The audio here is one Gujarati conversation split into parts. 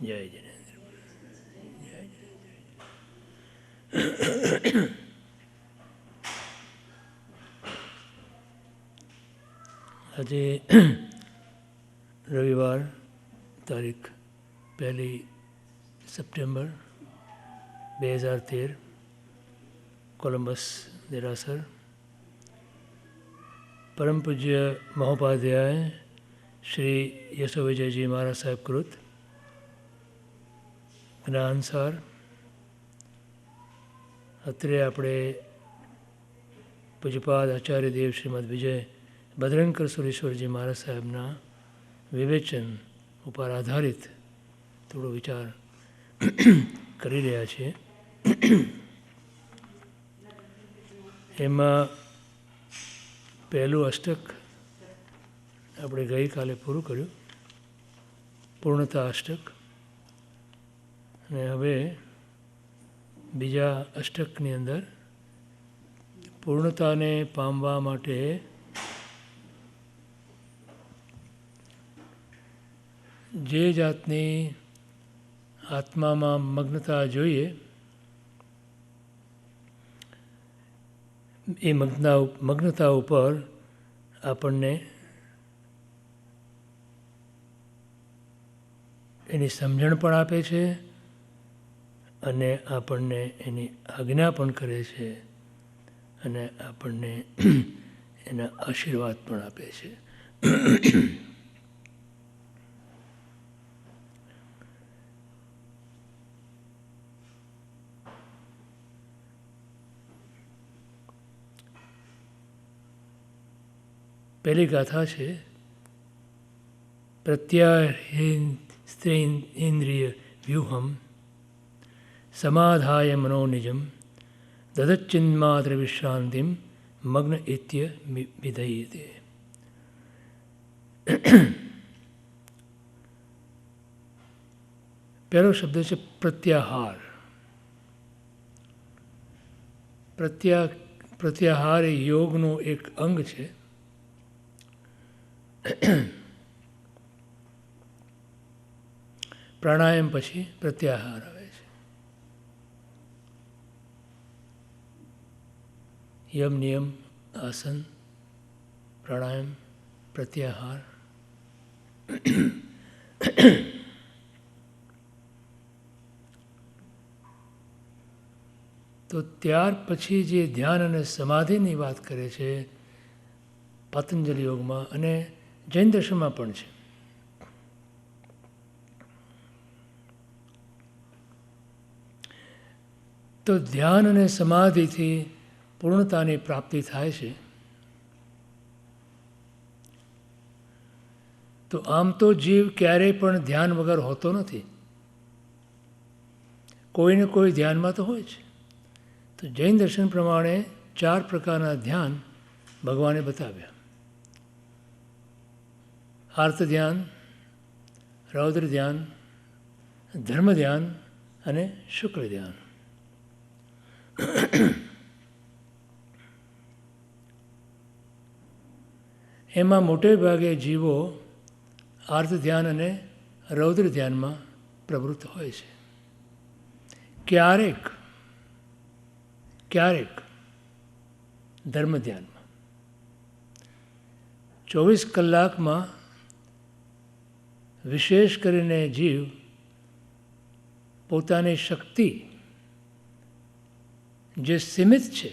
જય જિનેન્દ્ર. આજે રવિવાર તારીખ 1 સપ્ટેમ્બર 2013, કોલંબસ દેરાસર. પરમ પૂજ્ય મહોપાધ્યાય શ્રી યશોવિજયજી મહારાજ સાહેબ કૃત જ્ઞાનસાર. અત્રે આપણે પૂજ્યપાદ આચાર્ય દેવ શ્રીમદ વિજય બદ્રંકર સુરેશ્વરજી મહારાજ સાહેબના વિવેચન ઉપર આધારિત થોડો વિચાર કરી રહ્યા છીએ. એમાં પહેલું અષ્ટક આપણે ગઈકાલે પૂરું કર્યું, પૂર્ણતા અષ્ટક. અને હવે બીજા અષ્ટકની અંદર પૂર્ણતાને પામવા માટે જે જાતની આત્મામાં મગ્નતા જોઈએ એ મગ્નતા ઉપર આપણને એની સમજણ પણ આપે છે અને આપણને એની આજ્ઞા પણ કરે છે અને આપણને એના આશીર્વાદ પણ આપે છે. પહેલી ગાથા છે પ્રત્યાહિન્દ્રિય વ્યૂહમ સમાધાય મનોનિજમ દદચ્ચિન્માત્ર વિશ્રાંતિમ મગ્ન ઇત્ય વિધયતે. પહેલો શબ્દ છે પ્રત્યાહાર. પ્રત્યાહાર એ યોગનું એક અંગ છે. પ્રાણાયામ પછી પ્રત્યાહાર આવે છે. યમ નિયમ આસન પ્રાણાયામ પ્રત્યાહાર. તો ત્યાર પછી જે ધ્યાન અને સમાધિની વાત કરે છે પતંજલિ યોગમાં અને જૈન દર્શનમાં પણ છે. તો ધ્યાન અને સમાધિથી પૂર્ણતાની પ્રાપ્તિ થાય છે. તો આમ તો જીવ ક્યારેય પણ ધ્યાન વગર હોતો નથી, કોઈને કોઈ ધ્યાનમાં તો હોય છે. તો જૈન દર્શન પ્રમાણે 4 પ્રકારના ધ્યાન ભગવાને બતાવ્યા: આર્ત ધ્યાન, રૌદ્ર ધ્યાન, ધર્મ ધ્યાન અને શુક્લ ધ્યાન. એમાં મોટે ભાગે જીવો આર્ત ધ્યાન અને રૌદ્ર ધ્યાનમાં પ્રવૃત્ત હોય છે. ક્યારેક ધર્મ ધ્યાનમાં. 24 કલાકમાં વિશેષ કરીને જીવ પોતાની શક્તિ જે સીમિત છે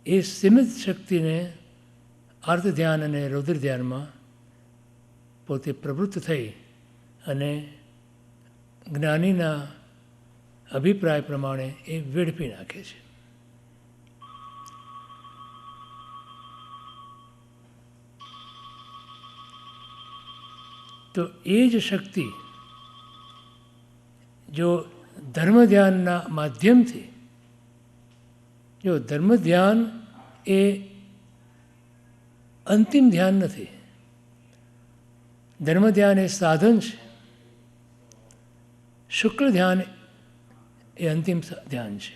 એ સીમિત શક્તિને આર્ત ધ્યાન અને રૌદ્ર ધ્યાનમાં પોતે પ્રવૃત્ત થઈ અને જ્ઞાનીના અભિપ્રાય પ્રમાણે એ વેડફી નાખે છે. તો એ જ શક્તિ જો ધર્મ ધ્યાનના માધ્યમથી, જો ધર્મ ધ્યાન એ અંતિમ ધ્યાન નથી, ધર્મ ધ્યાન એ સાધન છે, શુક્લ ધ્યાન એ અંતિમ ધ્યાન છે.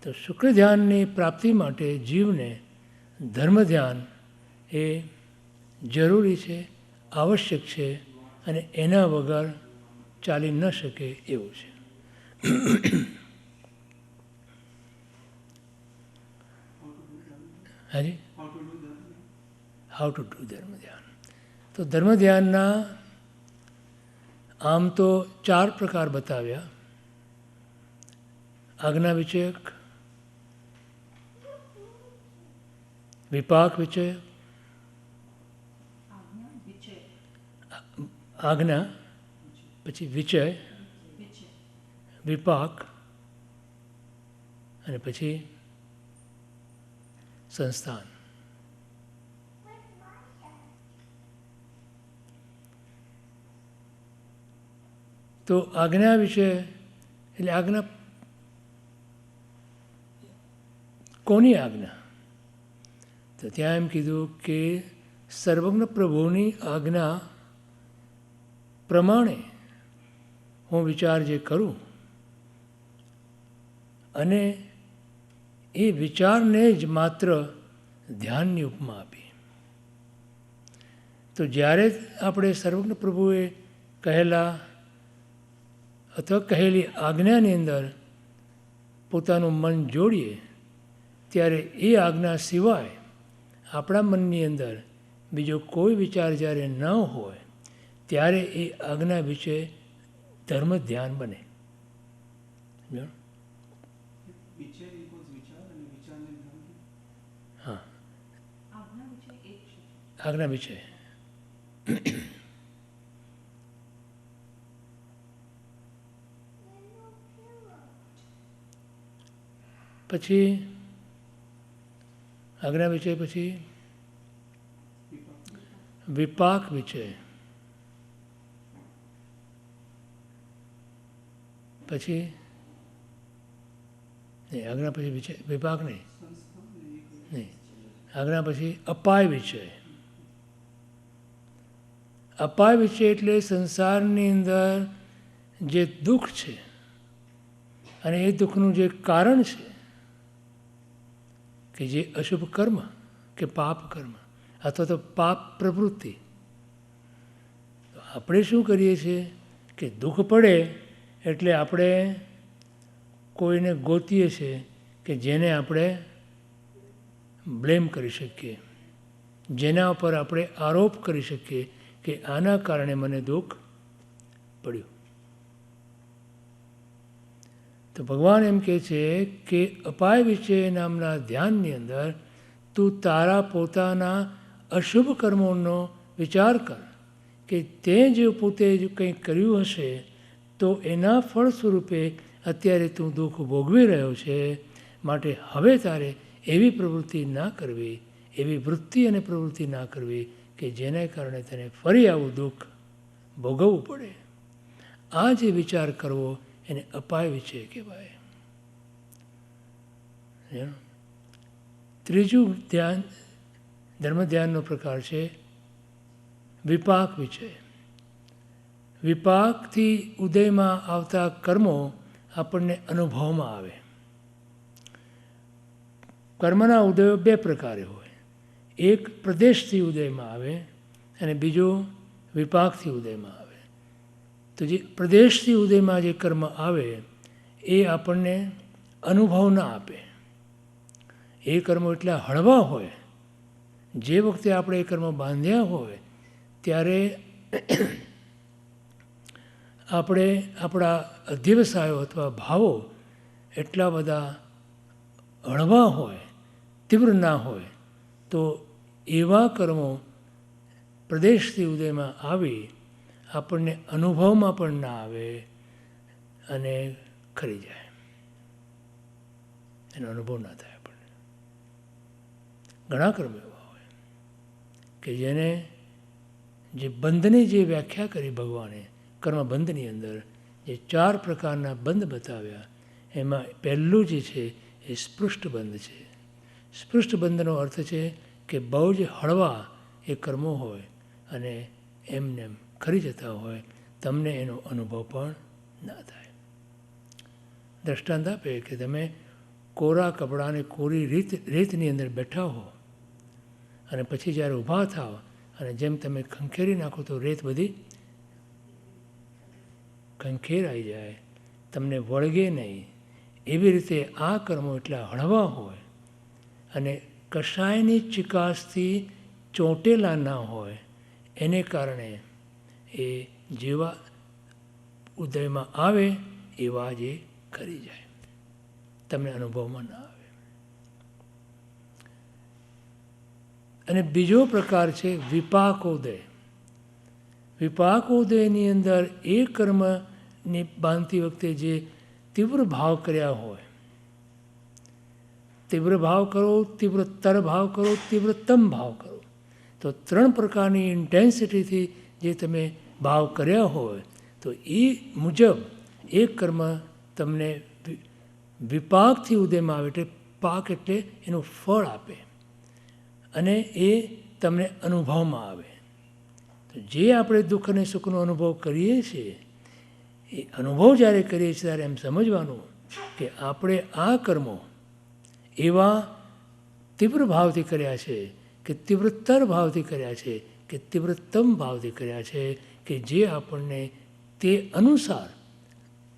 તો શુક્લ ધ્યાનની પ્રાપ્તિ માટે જીવને ધર્મ ધ્યાન એ જરૂરી છે, આવશ્યક છે અને એના વગર ચાલી ન શકે એવું છે. હાજી, હાઉ ટુ ડુ ધર્મ ધ્યાન. તો ધર્મ ધ્યાનના આમ તો 4 પ્રકાર બતાવ્યા: આજ્ઞા વિચયક, વિપાક વિચયક, આજ્ઞા, પછી વિચય, વિપાક, અને પછી સંસ્થાન. તો આજ્ઞા વિશે એટલે આજ્ઞા કોની આજ્ઞા? તો ત્યાં એમ કીધું કે સર્વજ્ઞ પ્રભુની આજ્ઞા પ્રમાણે હું વિચાર જે કરું અને એ વિચારને જ માત્ર ધ્યાનની ઉપમા આપી. તો જ્યારે આપણે સર્વજ્ઞ પ્રભુએ કહેલા અથવા કહેલી આજ્ઞાની અંદર પોતાનું મન જોડીએ ત્યારે એ આજ્ઞા સિવાય આપણા મનની અંદર બીજો કોઈ વિચાર જ્યારે ન હોય ત્યારે એ આજ્ઞા વિશે ધર્મ ધ્યાન બને. હા, આજ્ઞા વિશે પછી આજ્ઞા વિષય, પછી વિપાક વિષય, પછી નહીં આજ્ઞા પછી વિષય વિપાક નહીં, આજ્ઞા પછી અપાય વિષય. અપાય વિષય એટલે સંસારની અંદર જે દુઃખ છે અને એ દુઃખનું જે કારણ છે કે જે અશુભ કર્મ કે પાપ કર્મ અથવા તો પાપ પ્રવૃત્તિ. તો આપણે શું કરીએ છીએ કે દુઃખ પડે એટલે આપણે કોઈને ગોતીએ છીએ કે જેને આપણે બ્લેમ કરી શકીએ, જેના ઉપર આપણે આરોપ કરી શકીએ કે આના કારણે મને દુઃખ પડ્યું. તો ભગવાન એમ કહે છે કે અપાય વિશે નામના ધ્યાનની અંદર તું તારા પોતાના અશુભ કર્મોનો વિચાર કર કે તે જે પોતે જ કંઈ કર્યું હશે તો એના ફળ સ્વરૂપે અત્યારે તું દુઃખ ભોગવી રહ્યો છે. માટે હવે તારે એવી પ્રવૃત્તિ ના કરવી, એવી વૃત્તિ અને પ્રવૃત્તિ ના કરવી કે જેને કારણે તને ફરી આવું દુઃખ ભોગવવું પડે. આ જે વિચાર કરવો એને અપાય વિષય કહેવાય. ત્રીજું ધ્યાન, ધર્મ ધ્યાનનો પ્રકાર છે વિપાક વિષય. વિપાકથી ઉદયમાં આવતા કર્મો આપણને અનુભવમાં આવે. કર્મના ઉદયો 2 પ્રકારે હોય. એક પ્રદેશથી ઉદયમાં આવે અને બીજો વિપાકથી ઉદયમાં આવે. તો જે પ્રદેશથી ઉદયમાં જે કર્મ આવે એ આપણને અનુભવ ના આપે. એ કર્મો એટલા હળવા હોય, જે વખતે આપણે એ કર્મ બાંધ્યા હોય ત્યારે આપણે આપણા અધ્યવસાયો અથવા ભાવો એટલા બધા હળવા હોય, તીવ્ર ના હોય. તો એવા કર્મો પ્રદેશથી ઉદયમાં આવી આપણને અનુભવમાં પણ ના આવે અને ખરી જાય, એનો અનુભવ ના થાય આપણને. ઘણા કર્મ એવા હોય કે જેને જે બંધની જે વ્યાખ્યા કરી ભગવાને કર્મબંધની અંદર જે 4 પ્રકારના બંધ બતાવ્યા એમાં પહેલું જે છે એ સ્પૃષ્ટ બંધ છે. સ્પૃષ્ટ બંધનો અર્થ છે કે બહુ જ હળવા એ કર્મો હોય અને એમને ખરી જતા હોય, તમને એનો અનુભવ પણ ના થાય. દ્રષ્ટાંત આપે કે તમે કોરા કપડાને કોરી રેતની અંદર બેઠા હો અને પછી જ્યારે ઊભા થાવ અને જેમ તમે ખંખેરી નાખો તો રેત બધી ખંખેરાઈ જાય, તમને વળગે નહીં. એવી રીતે આ કર્મો એટલા હળવા હોય અને કષાયની ચિકાસથી ચોંટેલા ના હોય, એને કારણે એ જેવા ઉદયમાં આવે એવા જ એ કરી જાય, તમને અનુભવમાં ના આવે. અને બીજો પ્રકાર છે વિપાકોદય. વિપાકોદયની અંદર એ કર્મની બાંધતી વખતે જે તીવ્ર ભાવ કર્યા હોય, તીવ્ર ભાવ કરો, તીવ્રતર ભાવ કરો, તીવ્રતમ ભાવ કરો, તો 3 પ્રકારની ઇન્ટેન્સિટીથી જે તમે ભાવ કર્યા હોય, તો એ મુજબ એ કર્મ તમને વિપાકથી ઉદયમાં આવે, એટલે પાક એટલે એનું ફળ આપે અને એ તમને અનુભવમાં આવે. તો જે આપણે દુઃખ અને સુખનો અનુભવ કરીએ છીએ, એ અનુભવ જ્યારે કરીએ છીએ ત્યારે એમ સમજવાનું કે આપણે આ કર્મો એવા તીવ્ર ભાવથી કર્યા છે, કે તીવ્રતર ભાવથી કર્યા છે, કે તીવ્રતમ ભાવથી કર્યા છે, કે જે આપણને તે અનુસાર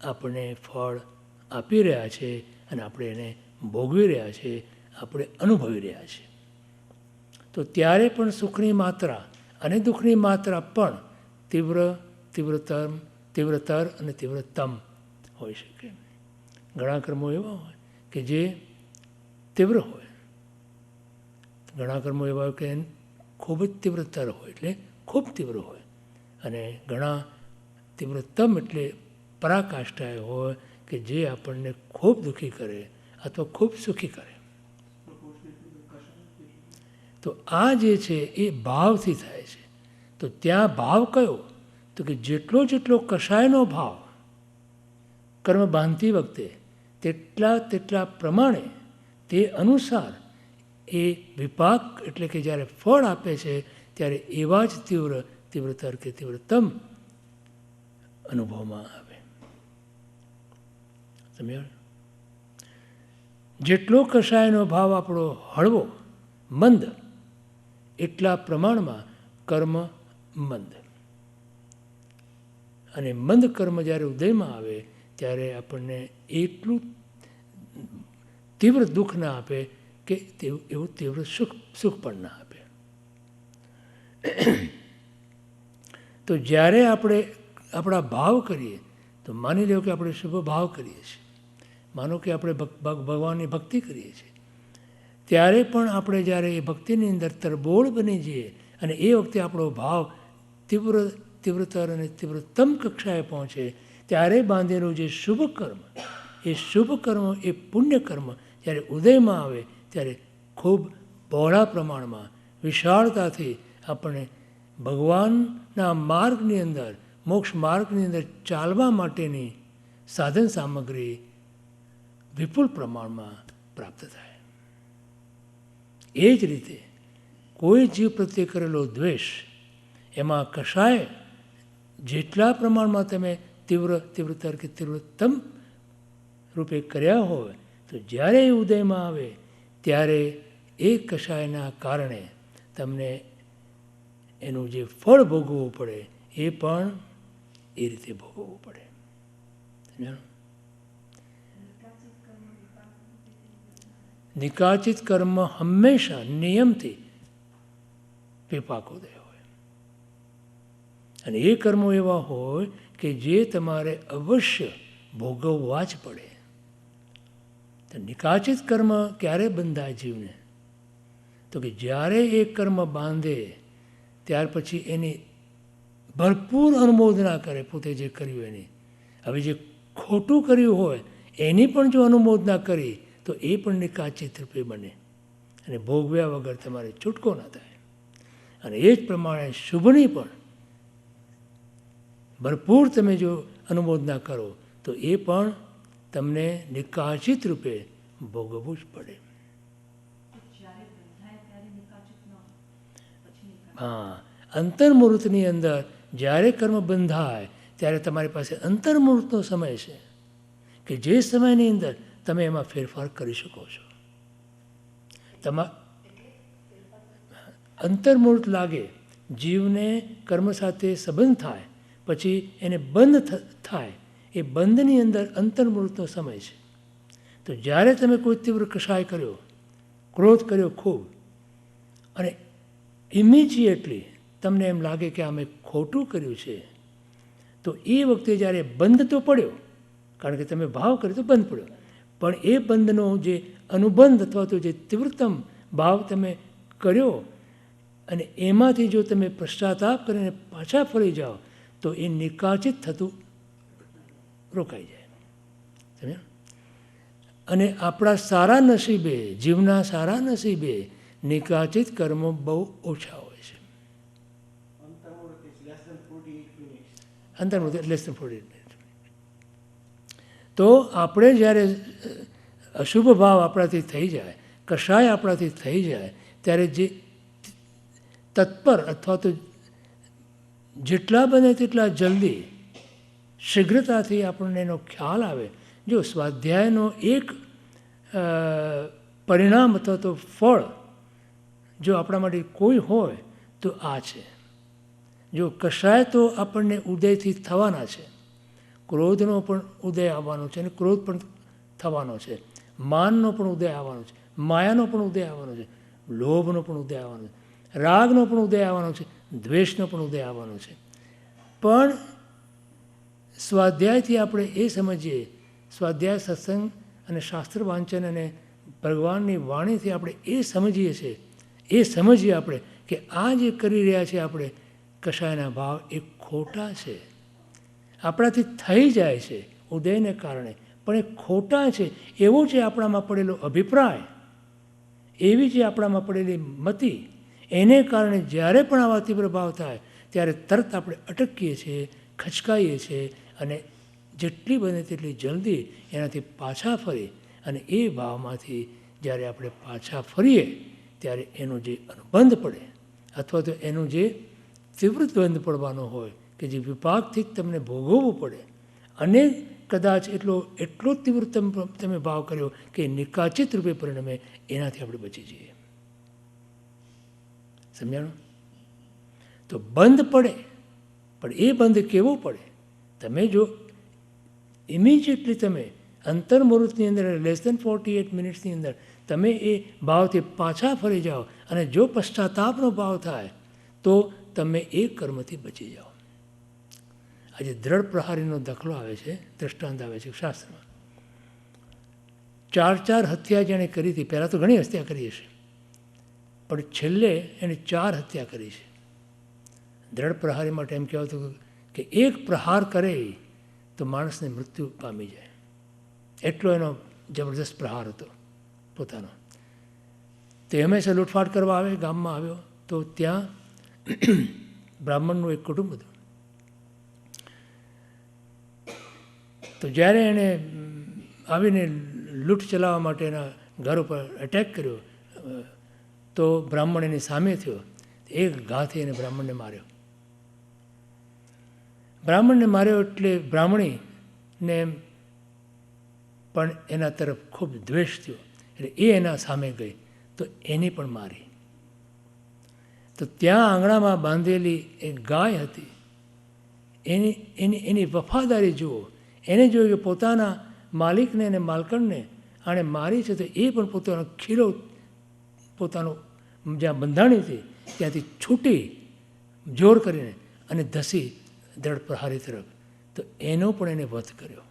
આપણને ફળ આપી રહ્યા છે અને આપણે એને ભોગવી રહ્યા છે, આપણે અનુભવી રહ્યા છીએ. તો ત્યારે પણ સુખની માત્રા અને દુઃખની માત્રા પણ તીવ્રતર અને તીવ્રતમ હોઈ શકે. ઘણા કર્મો એવા હોય કે જે તીવ્ર હોય, ઘણા કર્મો એવા હોય કે ખૂબ જ તીવ્રતર હોય, એટલે ખૂબ તીવ્ર હોય, અને ઘણા તીવ્રતમ એટલે પરાકાષ્ઠાએ હોય કે જે આપણને ખૂબ દુઃખી કરે અથવા ખૂબ સુખી કરે. તો આ જે છે એ ભાવથી થાય છે. તો ત્યાં ભાવ કયો? તો કે જેટલો કષાયનો ભાવ કર્મ બાંધતી વખતે તેટલા પ્રમાણે તે અનુસાર એ વિપાક એટલે કે જ્યારે ફળ આપે છે ત્યારે એવા જ તીવ્રતર કે તીવ્રતમ અનુભવમાં આવે. સમજાયું? જેટલો કષાયનો ભાવ આપણો હળવો મંદ, એટલા પ્રમાણમાં કર્મ મંદ. અને મંદ કર્મ જ્યારે ઉદયમાં આવે ત્યારે આપણને એટલું તીવ્ર દુઃખ ના આપે કે એવું તીવ્ર સુખ પણ ના આપે. તો જ્યારે આપણે આપણા ભાવ કરીએ, તો માની લો કે આપણે શુભ ભાવ કરીએ છીએ, માનો કે આપણે ભગવાનની ભક્તિ કરીએ છીએ, ત્યારે પણ આપણે જ્યારે એ ભક્તિની અંદર તરબોળ બની જઈએ અને એ વખતે આપણો ભાવ તીવ્રતર અને તીવ્રતમ કક્ષાએ પહોંચે, ત્યારે બાંધેલું જે શુભ કર્મ, એ શુભ કર્મ, એ પુણ્ય કર્મ જ્યારે ઉદયમાં આવે ત્યારે ખૂબ બહોળા પ્રમાણમાં વિશાળતાથી આપણને ભગવાનના માર્ગની અંદર, મોક્ષ માર્ગની અંદર ચાલવા માટેની સાધન સામગ્રી વિપુલ પ્રમાણમાં પ્રાપ્ત થાય. એ જ રીતે કોઈ જીવ પ્રત્યે કરેલો દ્વેષ, એમાં કષાય જેટલા પ્રમાણમાં તમે તીવ્રતર કે તીવ્રતમ રૂપે કર્યા હોય, તો જ્યારે એ ઉદયમાં આવે ત્યારે એ કષાયના કારણે તમને એનું જે ફળ ભોગવવું પડે એ પણ એ રીતે ભોગવવું પડે. નિકાચિત કર્મ હંમેશા નિયમથી વિપાકોદય હોય, અને એ કર્મો એવા હોય કે જે તમારે અવશ્ય ભોગવવા જ પડે. તો નિકાચિત કર્મ ક્યારે બંધાય જીવને? તો કે જ્યારે એ કર્મ બાંધે ત્યાર પછી એની ભરપૂર અનુમોદના કરે, પોતે જે કર્યું એની. હવે જે ખોટું કર્યું હોય એની પણ જો અનુમોદના કરી તો એ પણ નિકાચિત રૂપે બને અને ભોગવ્યા વગર તમારે છૂટકો ના થાય. અને એ જ પ્રમાણે શુભની પણ ભરપૂર તમે જો અનુમોદના કરો તો એ પણ તમને નિકાચિત રૂપે ભોગવવું જ પડે. હા, અંતર્મુહૂર્તની અંદર જ્યારે કર્મ બંધાય ત્યારે તમારી પાસે અંતર્મુહૂર્તનો સમય છે કે જે સમયની અંદર તમે એમાં ફેરફાર કરી શકો છો. અંતર્મુહૂર્ત લાગે, જીવને કર્મ સાથે સંબંધ થાય, પછી એને બંધ થાય, એ બંધની અંદર અંતર્મૃતનો સમય છે. તો જ્યારે તમે કોઈ તીવ્ર કષાય કર્યો, ક્રોધ કર્યો ખૂબ, અને ઇમિજિએટલી તમને એમ લાગે કે આ મેં ખોટું કર્યું છે, તો એ વખતે જ્યારે બંધ તો પડ્યો, કારણ કે તમે ભાવ કર્યો તો બંધ પડ્યો, પણ એ બંધનો જે અનુબંધ અથવા તો જે તીવ્રતમ ભાવ તમે કર્યો, અને એમાંથી જો તમે પશ્ચાતાપ કરીને પાછા ફરી જાઓ તો એ નિકાચિત થતું રોકાઈ જાય. સમજ્યા? અને આપણા સારા નસીબે, જીવના સારા નસીબે નિકાચિત કર્મો બહુ ઓછા હોય છે. અંતર્મુક્તિ લેસ ધેન 48 મિનિટ. તો આપણે જ્યારે અશુભ ભાવ આપણાથી થઈ જાય, કષાય આપણાથી થઈ જાય, ત્યારે જે તત્પર અથવા તો જેટલા બને તેટલા જલ્દી શીઘ્રતાથી આપણને એનો ખ્યાલ આવે. જો સ્વાધ્યાયનો એક પરિણામ અથવા તો ફળ જો આપણા માટે કોઈ હોય તો આ છે. જો કષાય તો આપણને ઉદયથી થવાના છે, ક્રોધનો પણ ઉદય આવવાનો છે, અને ક્રોધ પણ થવાનો છે, માનનો પણ ઉદય આવવાનો છે, માયાનો પણ ઉદય આવવાનો છે, લોભનો પણ ઉદય આવવાનો છે, રાગનો પણ ઉદય આવવાનો છે, દ્વેષનો પણ ઉદય આવવાનો છે. પણ સ્વાધ્યાયથી આપણે એ સમજીએ, સ્વાધ્યાય સત્સંગ અને શાસ્ત્ર વાંચન અને ભગવાનની વાણીથી આપણે એ સમજીએ છીએ, એ સમજીએ આપણે કે આ જે કરી રહ્યા છીએ આપણે કષાયના ભાવ એ ખોટા છે, આપણાથી થઈ જાય છે ઉદયને કારણે, પણ એ ખોટા છે. એવો છે આપણામાં પડેલો અભિપ્રાય, એવી જે આપણામાં પડેલી મતિ, એને કારણે જ્યારે પણ આવા તીવ્ર ભાવ થાય ત્યારે તરત આપણે અટકીએ છીએ, ખચકાઈએ છીએ, અને જેટલી બને તેટલી જલ્દી એનાથી પાછા ફરી અને એ ભાવમાંથી જ્યારે આપણે પાછા ફરીએ ત્યારે એનો જે અનુબંધ પડે અથવા તો એનું જે તીવ્ર દ્વંદ પડવાનો હોય કે જે વિપાકથી તમને ભોગવવું પડે, અને કદાચ એટલો તીવ્ર તમે ભાવ કર્યો કે નિકાચિત રૂપે પરિણમે, એનાથી આપણે બચી જઈએ. સમજાણું? તો બંધ પડે, પણ એ બંધ કેવો પડે? તમે જો ઇમિજિએટલી તમે અંતર્મુહૂર્તની અંદર લેસ ધેન 48 મિનિટ્સની અંદર તમે એ ભાવથી પાછા ફરી જાઓ અને જો પશ્ચાતાપનો ભાવ થાય તો તમે એ કર્મથી બચી જાઓ. આજે દ્રઢ પ્રહારીનો દાખલો આવે છે, દ્રષ્ટાંત આવે છે શાસ્ત્રમાં. 4 હત્યા જેણે કરી હતી, પહેલાં તો ઘણી હત્યા કરી હશે, પણ છેલ્લે એણે 4 હત્યા કરી છે. દ્રઢ પ્રહારી માટે એમ કહેવાતું કે એક પ્રહાર કરે તો માણસને મૃત્યુ પામી જાય, એટલો એનો જબરદસ્ત પ્રહાર હતો પોતાનો. તે હંમેશા લૂંટફાટ કરવા આવે. ગામમાં આવ્યો તો ત્યાં બ્રાહ્મણનું એક કુટુંબ હતું. તો જ્યારે એણે આવીને લૂંટ ચલાવવા માટે એના ઘર ઉપર એટેક કર્યો તો બ્રાહ્મણ એની સામે થયો. એક ઘાથી એને બ્રાહ્મણને માર્યો. બ્રાહ્મણને માર્યો એટલે બ્રાહ્મણીને પણ એના તરફ ખૂબ દ્વેષ થયો, એટલે એ એના સામે ગઈ તો એની પણ મારી. તો ત્યાં આંગણામાં બાંધેલી એક ગાય હતી, એની વફાદારી જુઓ. એને જોયું કે પોતાના માલિકને અને માલકણને આણે મારી છે, તો એ પણ પોતાનો ખીલો, પોતાનો જ્યાં બંધાણી હતી ત્યાંથી છૂટી જોર કરીને અને ધસી દ્રઢ પ્રહારી તરફ, તો એનો પણ એને વધ કર્યો.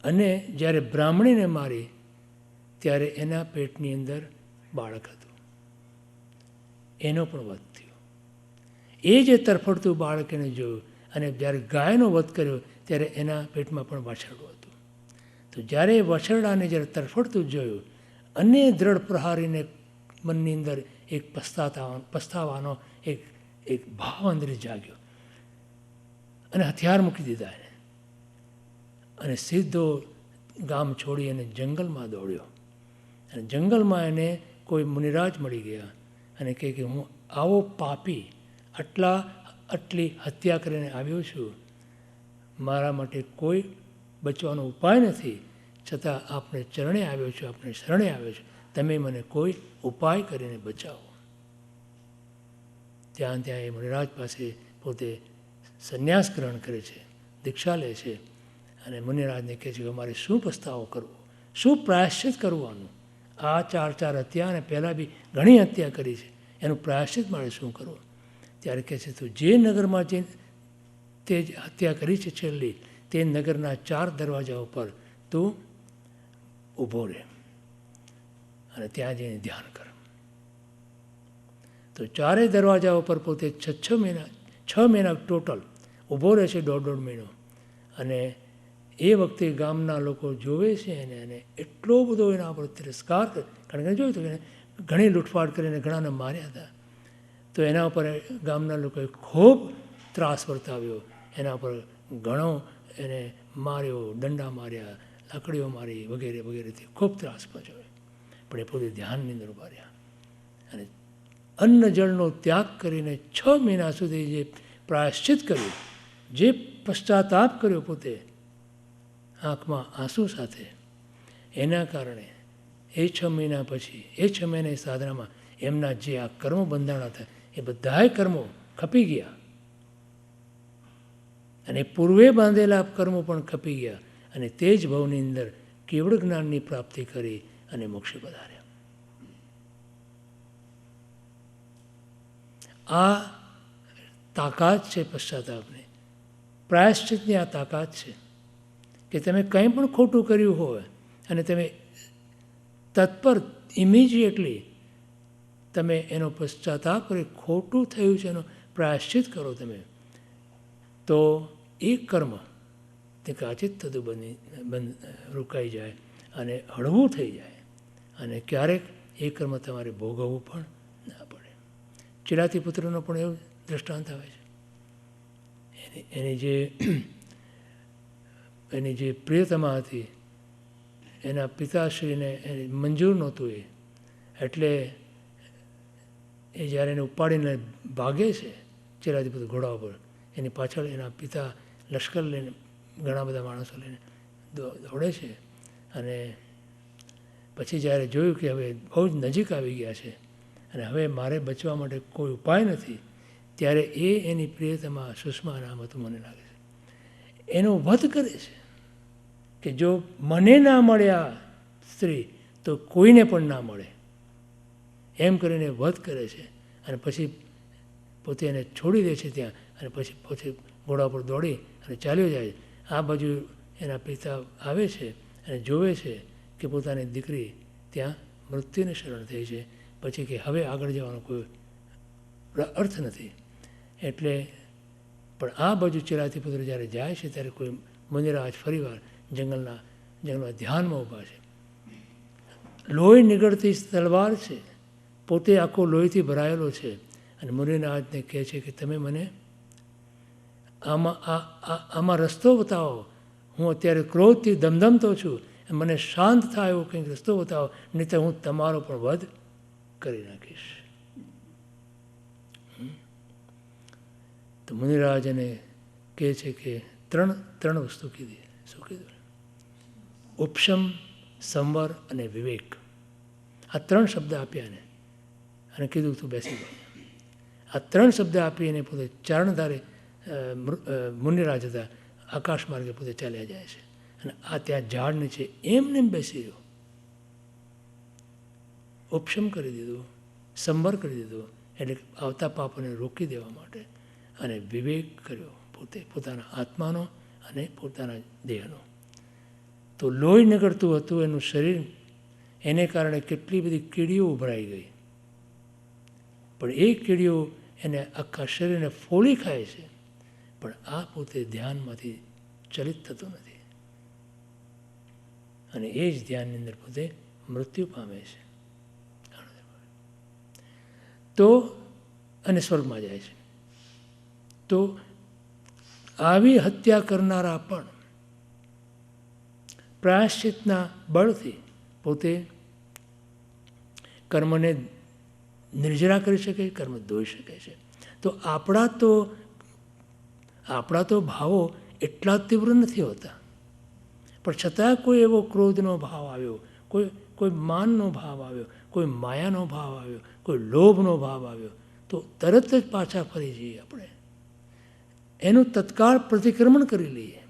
અને જ્યારે બ્રાહ્મણીને મારી ત્યારે એના પેટની અંદર બાળક હતું, એનો પણ વધ થયો. એ જે તરફડતું બાળક એને જોયું, અને જ્યારે ગાયનો વધ કર્યો ત્યારે એના પેટમાં પણ વાછરડું હતું. તો જ્યારે એ વાછરડાને જ્યારે તરફડતું જોયું, અને દ્રઢ પ્રહારીને મનની અંદર એક પસ્તાવાનો એક ભાવ અંદર જાગ્યો, અને હથિયાર મૂકી દીધા એને, અને સીધો ગામ છોડી અને જંગલમાં દોડ્યો. અને જંગલમાં એને કોઈ મુનિરાજ મળી ગયા અને કહે કે હું આવો પાપી આટલી હત્યા કરીને આવ્યો છું, મારા માટે કોઈ બચવાનો ઉપાય નથી, છતાં આપણે ચરણે આવ્યો છું, આપણે શરણે આવ્યો છું, તમે મને કોઈ ઉપાય કરીને બચાવો. ત્યાં એ મુનિરાજ પાસે પોતે સંન્યાસ ગ્રહણ કરે છે, દીક્ષા લે છે, અને મુનિરાજને કહે છે કે અમારે શું પસ્તાવો કરવો, શું પ્રાયશ્ચિત કરવાનું, આ 4 હત્યા અને પહેલાં બી ઘણી હત્યા કરી છે, એનું પ્રાયશ્ચિત મારે શું કરવું. ત્યારે કહે છે તું જે નગરમાં જે તે હત્યા કરી છે છેલ્લી, તે નગરના 4 દરવાજા ઉપર તું ઊભો રહે અને ત્યાં જઈને ધ્યાન કર. તો 4 દરવાજા ઉપર પોતે 6 મહિના ટોટલ ઊભો રહે છે, 1.5 મહિનો. અને એ વખતે ગામના લોકો જોવે છે એને એટલો બધો એના પર તિરસ્કાર કરે, કારણ કે જોયું હતું કે ઘણી લૂંટફાટ કરીને ઘણાને માર્યા હતા. તો એના ઉપર ગામના લોકોએ ખૂબ ત્રાસ વર્તાવ્યો, એના પર ઘણો એને માર્યો, દંડા માર્યા, લાકડીઓ મારી વગેરે વગેરેથી ખૂબ ત્રાસ પહોંચ્યો. પણ એ પોતે ધ્યાનની અંદર ઉભા રહ્યા અને અન્ન જળનો ત્યાગ કરીને 6 મહિના સુધી જે પ્રાયશ્ચિત કર્યું, જે પશ્ચાતાપ કર્યો પોતે આંખમાં આંસુ સાથે, એના કારણે એ 6 મહિના પછી, એ 6 મહિનાની સાધનામાં એમના જે આ કર્મો બંધાણા હતા એ બધાય કર્મો ખપી ગયા અને પૂર્વે બાંધેલા કર્મો પણ ખપી ગયા અને તે જ ભાવની અંદર કેવળ જ્ઞાનની પ્રાપ્તિ કરી અને મોક્ષે પધાર્યા. આ તાકાત છે પશ્ચાતાપની, પ્રાયશ્ચિતની આ તાકાત છે કે તમે કંઈ પણ ખોટું કર્યું હોય અને તમે તત્પર ઇમિજિએટલી તમે એનો પશ્ચાતાપ કરી, ખોટું થયું છે એનો પ્રાયશ્ચિત કરો તમે, તો એ કર્મ તે કાચિત થતું રોકાઈ જાય અને હળવું થઈ જાય અને ક્યારેક એ કર્મ તમારે ભોગવવું પણ ના પડે. ચિરાતી પુત્રનો પણ એવું દૃષ્ટાંત આવે છે. એની જે પ્રિયતમા હતી, એના પિતાશ્રીને મંજૂર નહોતું એટલે એ જ્યારે એને ઉપાડીને ભાગે છે ચિરાતી પુત્ર ઘોડા ઉપર, એની પાછળ એના પિતા લશ્કર લઈને ઘણા બધા માણસો લઈને દોડે છે. અને પછી જ્યારે જોયું કે હવે બહુ જ નજીક આવી ગયા છે અને હવે મારે બચવા માટે કોઈ ઉપાય નથી, ત્યારે એ એની પ્રિયતમા સુષ્મા નામ હતું મને લાગે છે, એનો વધ કરે છે કે જો મને ના મળે આ સ્ત્રી તો કોઈને પણ ના મળે, એમ કરીને વધ કરે છે. અને પછી પોતે એને છોડી દે છે ત્યાં અને પછી પોતે ઘોડા પર દોડી અને ચાલ્યો જાય. આ બાજુ એના પિતા આવે છે અને જોવે છે કે પોતાની દીકરી ત્યાં મૃત્યુને શરણ થઈ છે, પછી કે હવે આગળ જવાનો કોઈ અર્થ નથી. એટલે પણ આ બાજુ ચિરાતી પુત્ર જ્યારે જાય છે ત્યારે કોઈ મુનિરાજ ફરીવાર જંગલમાં ધ્યાનમાં ઊભા છે, લોહી નીકળતી તલવાર છે, પોતે આખો લોહીથી ભરાયેલો છે અને મુનિરાજને કહે છે કે તમે મને આમાં રસ્તો બતાવો, હું અત્યારે ક્રોધથી ધમધમતો છું, મને શાંત થાય એવો કંઈક રસ્તો બતાવો, નહીં તો હું તમારો પણ વધ કરી નાખીશ. તો મુનિરાજ એને કહે છે કે ત્રણ વસ્તુ કીધી. શું કીધું? ઉપશમ, સંવર અને વિવેક. આ 3 શબ્દ આપ્યા એને અને કીધું તું બેસી જાય. આ 3 શબ્દ આપી એને પોતે ચારણધારે મુનિરાજ હતા, આકાશ માર્ગે પોતે ચાલ્યા જાય છે અને આ ત્યાં ઝાડ નીચે એમને બેસી રહ્યો. ઉપશમ કરી દીધું, સંવર કરી દીધું, એટલે આવતા પાપોને રોકી દેવા માટે, અને વિવેક કર્યો પોતાના આત્માનો અને પોતાના દેહનો. તો લોહી નીકળતું હતું એનું શરીર, એને કારણે કેટલી બધી કીડીઓ ઉભરાઈ ગઈ, પણ એ કીડીઓ એને આખા શરીરને ફોડી ખાય છે, પણ આ પોતે ધ્યાનમાંથી ચલિત થતું નથી અને એ જ ધ્યાનની અંદર પોતે મૃત્યુ પામે છે. તો અને સ્વર્ગમાં જાય છે. તો આવી હત્યા કરનારા પણ પ્રાયશ્ચિતના બળથી પોતે કર્મને નિર્જરા કરી શકે, કર્મ ધોઈ શકે છે. તો આપણા તો ભાવો એટલા તીવ્ર નથી હોતા, પણ છતાં કોઈ એવો ક્રોધનો ભાવ આવ્યો, કોઈ માનનો ભાવ આવ્યો, કોઈ માયાનો ભાવ આવ્યો, કોઈ લોભનો ભાવ આવ્યો, તો તરત જ પાછા ફરી જઈએ આપણે, એનું તત્કાળ પ્રતિક્રમણ કરી લઈએ.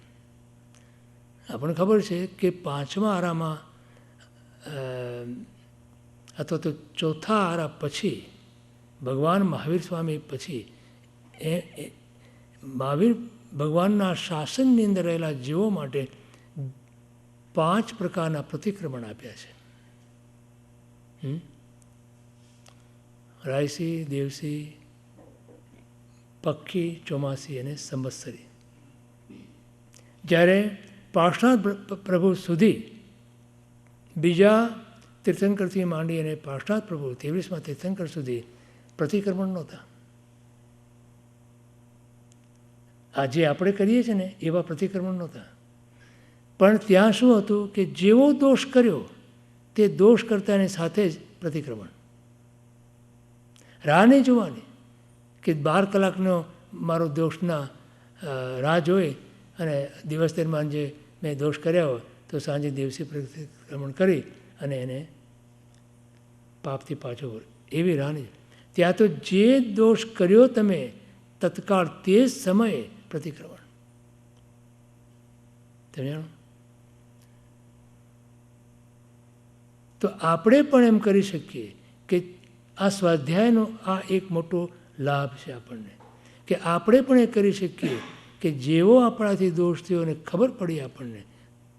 આપણને ખબર છે કે 5મા આરામાં અથવા તો 4થા આરા પછી ભગવાન મહાવીર સ્વામી પછી મહાવીર ભગવાનના શાસનની અંદર રહેલા જીવો માટે 5 પ્રકારના પ્રતિક્રમણ આપ્યા છે. રાયસી, દેવસી, પક્ષી, ચોમાસી અને સંવત્સરી. જ્યારે પાર્શ્વનાથ પ્રભુ સુધી બીજા તીર્થંકરથી માંડી અને પાર્શ્વનાથ પ્રભુ 23મા તીર્થંકર સુધી પ્રતિક્રમણ નહોતા. આજે આપણે કરીએ છીએ ને એવા પ્રતિક્રમણ નહોતા. પણ ત્યાં શું હતું કે જેવો દોષ કર્યો તે દોષ કરતાની સાથે જ પ્રતિક્રમણ. રાહ નહીં જોવાની કે 12 કલાકનો મારો દોષના રાહ જોઈ અને દિવસ દરમિયાન જે મેં દોષ કર્યા હોય તો સાંજે દિવસે પ્રતિક્રમણ કરી અને એને પાપથી પાછો વળે, એવી રાહ નહીં. ત્યાં તો જે દોષ કર્યો તમે તત્કાળ તે જ સમયે પ્રતિક્રમણ. તમે જાણો તો આપણે પણ એમ કરી શકીએ કે આ સ્વાધ્યાયનો આ એક મોટો લાભ છે આપણને, કે આપણે પણ એ કરી શકીએ કે જેવો આપણાથી દોષ થયો અને ખબર પડી આપણને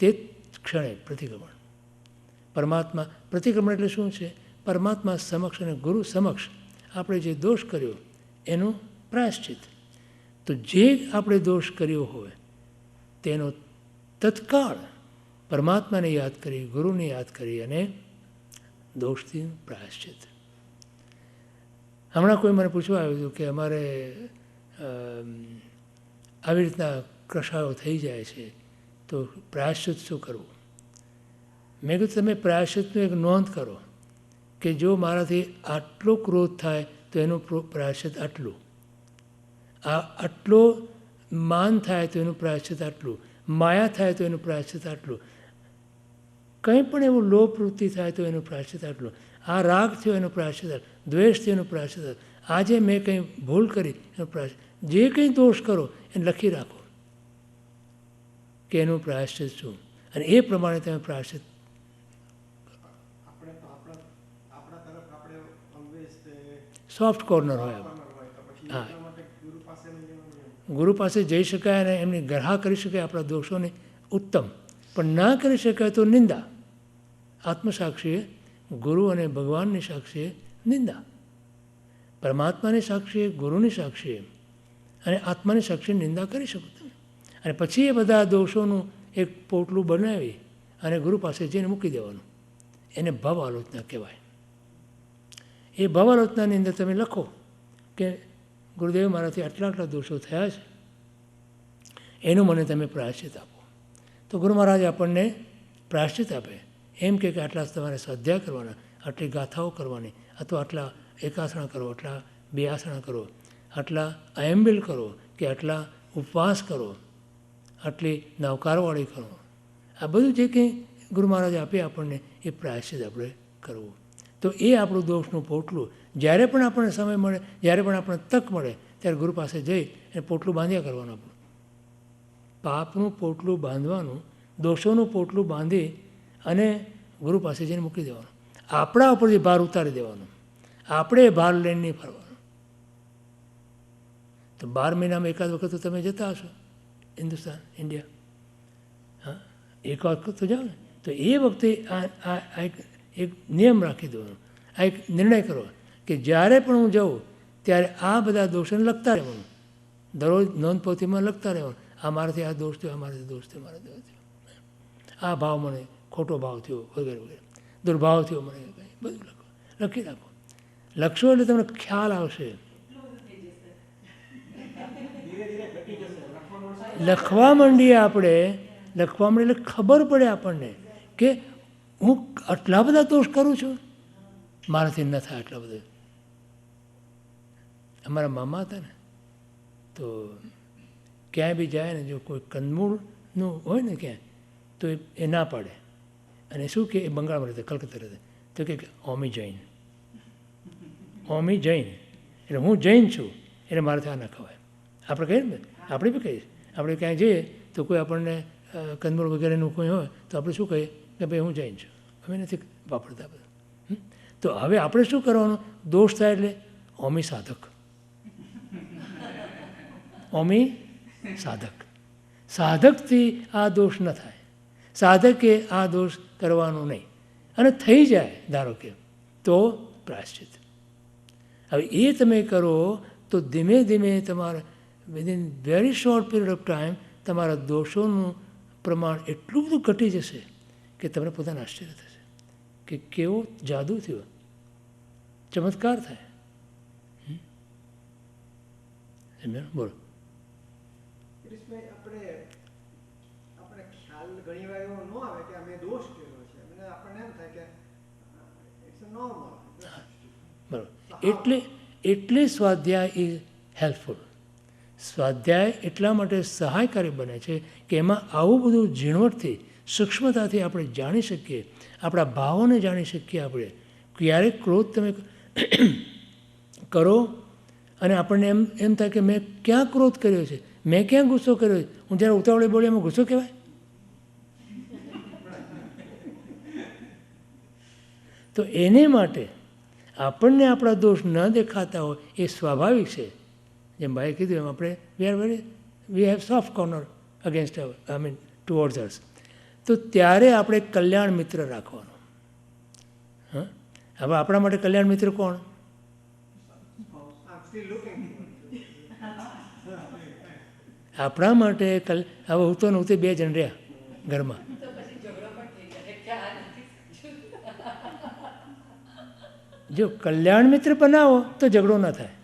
તે ક્ષણે પ્રતિક્રમણ. પરમાત્મા પ્રતિક્રમણ એટલે શું છે? પરમાત્મા સમક્ષ અને ગુરુ સમક્ષ આપણે જે દોષ કર્યો એનું પ્રાયશ્ચિત. તો જે આપણે દોષ કર્યો હોય તેનો તત્કાળ પરમાત્માને યાદ કરી, ગુરુને યાદ કરી અને દોષથી પ્રાયશ્ચિત. હમણાં કોઈ મને પૂછવા આવ્યું હતું કે અમારે આવી રીતના કશાયો થઈ જાય છે તો પ્રાયશ્ચિત શું કરવું? મેં કીધું તમે પ્રાયશ્ચિતનું એક નોંધ કરો કે જો મારાથી આટલો ક્રોધ થાય તો એનું પ્રાયશ્ચિત આટલું, આટલો માન થાય તો એનું પ્રાયશ્ચિત આટલું, માયા થાય તો એનું પ્રાયશ્ચિત આટલું, કંઈ પણ એવું લોભ વૃત્તિ થાય તો એનું પ્રાયશ્ચિત આટલું, આ રાગ થયો એનું પ્રાયશ્ચિત, દ્વેષ થયો એનું પ્રાયશ્ચિત, આજે મેં કંઈ ભૂલ કરી એનું પ્રાયશ્ચિત, જે કંઈ દોષ કરો એને લખી રાખો કે એનું પ્રાયશ્ચિત શું, અને એ પ્રમાણે તમે પ્રાયશ્ચિત. સોફ્ટ કોર્નર હોય. હા, ગુરુ પાસે જઈ શકાય અને એમની ગ્રહા કરી શકાય આપણા દોષોને, ઉત્તમ. પણ ના કરી શકાય તો નિંદા. આત્મસાક્ષીએ, ગુરુ અને ભગવાનની સાક્ષીએ નિંદા, પરમાત્માની સાક્ષીએ, ગુરુની સાક્ષીએ અને આત્માની સાક્ષીએ નિંદા કરી શકો તમે. અને પછી એ બધા દોષોનું એક પોટલું બનાવી અને ગુરુ પાસે જઈને મૂકી દેવાનું. એને ભવ આલોચના કહેવાય. એ ભવ આલોચનાની અંદર તમે લખો કે ગુરુદેવ મારાથી આટલા આટલા દોષો થયા છે, એનું મને તમે પ્રાયશ્ચિત આપો. તો ગુરુ મહારાજ આપણને પ્રાયશ્ચિત આપે. એમ કે આટલા તમારે સ્વાધ્યાય કરવાના, આટલી ગાથાઓ કરવાની, અથવા આટલા એકાસણા કરો, આટલા બે આસણા કરો, આટલા અયંબિલ કરો, કે આટલા ઉપવાસ કરો, આટલી નવકારવાળી કરો. આ બધું જે કંઈ ગુરુ મહારાજ આપે આપણને એ પ્રાયશ્ચિત આપણે કરવું. તો એ આપણું દોષનું પોટલું જ્યારે પણ આપણને સમય મળે, જ્યારે પણ આપણને તક મળે ત્યારે ગુરુ પાસે જઈ અને પોટલું બાંધ્યા કરવાનું. આપણું પાપનું પોટલું બાંધવાનું, દોષોનું પોટલું બાંધી અને ગુરુ પાસે જઈને મૂકી દેવાનું. આપણા ઉપરથી ભાર ઉતારી દેવાનો, આપણે ભાર લઈને નહીં ફરવાનો. તો 12 મહિનામાં એકાદ વખત તો તમે જતા હશો હિન્દુસ્તાન, ઇન્ડિયા. હા, એક વખત તો જાઓ ને. તો એ વખતે આ એક નિયમ રાખી દેવાનો, આ એક નિર્ણય કરો કે જ્યારે પણ હું જાઉં ત્યારે આ બધા દોષોને લખતા રહેવાનું. દરરોજ નોંધપોથીમાં લખતા રહેવાનું, આ મારાથી આ દોષ થયો, આ મારાથી દોષ થયો, મારા દોષ થયો, આ ભાવ મને ખોટો ભાવ થયો, વગેરે વગેરે, દુર્ભાવ થયો મને, બધું લખો, લખી રાખો. લખશો એટલે તમને ખ્યાલ આવશે. લખવા માંડીએ આપણે, લખવા માંડીએ એટલે ખબર પડે આપણને કે હું આટલા બધા દોષ કરું છું, મારાથી ન થાય આટલા બધા. અમારા મામા હતા ને, તો ક્યાંય બી જાય ને, જો કોઈ કંદમૂળનું હોય ને ક્યાંય, તો એ ના પાડે. અને શું કે એ બંગાળમાં રહેતા, કલકત્તા રહેતા, તો કે ઓમી જૈન, ઓમી જૈન. એટલે હું જૈન છું એટલે મારાથી આ ન ખવાય. આપણે કહીએ ને, આપણે બી કહીએ, આપણે ક્યાંય જઈએ તો કોઈ આપણને કંદમૂળ વગેરેનું કોઈ હોય તો આપણે શું કહીએ કે ભાઈ હું જૈન છું, અમે નથી વાપરતા બધા. તો હવે આપણે શું કરવાનું? દોષ થાય એટલે ઓમી સાધક, ઓમી સાધક. સાધકથી આ દોષ ન થાય, સાધકે આ દોષ કરવાનો નહીં, અને થઈ જાય ધારો કે તો પ્રાયશ્ચિત. હવે એ તમે કરો તો ધીમે ધીમે તમારા within very short period of time તમારા દોષોનું પ્રમાણ એટલું બધું ઘટી જશે કે તમને પોતાને આશ્ચર્ય થશે કે કેવો જાદુ થયો, ચમત્કાર થાય. બોલો. આપણે ખ્યાલ ઘણી વાર એવો ન આવે કે અમે દોષ કર્યો છે, આપણને એમ થાય કે ઇટ્સ નોર્મલ. બરાબર. એટલે સ્વાધ્યાય ઇઝ હેલ્પફુલ. સ્વાધ્યાય એટલા માટે સહાયકારી બને છે કે એમાં આવું બધું ઝીણવટથી સૂક્ષ્મતાથી આપણે જાણી શકીએ, આપણા ભાવોને જાણી શકીએ. આપણે ક્યારેક ક્રોધ તમે કરો અને આપણને એમ થાય કે મેં ક્યાં ક્રોધ કર્યો છે, મેં ક્યાં ગુસ્સો કર્યો છે, હું જ્યારે ઉતાવળે બોલી એમાં ગુસ્સો કહેવાય? તો એને માટે આપણને આપણા દોષ ન દેખાતા હોય એ સ્વાભાવિક છે. જેમ ભાઈએ કીધું એમ આપણે we have soft corner against towards us. તો ત્યારે આપણે કલ્યાણ મિત્ર રાખવાનો. હા, હવે આપણા માટે કલ્યાણ મિત્ર કોણ? આપણા માટે હવે હું તો નહોતી, 2 જણ રહ્યા ઘરમાં. જો કલ્યાણ મિત્ર બનાવો તો ઝઘડો ન થાય,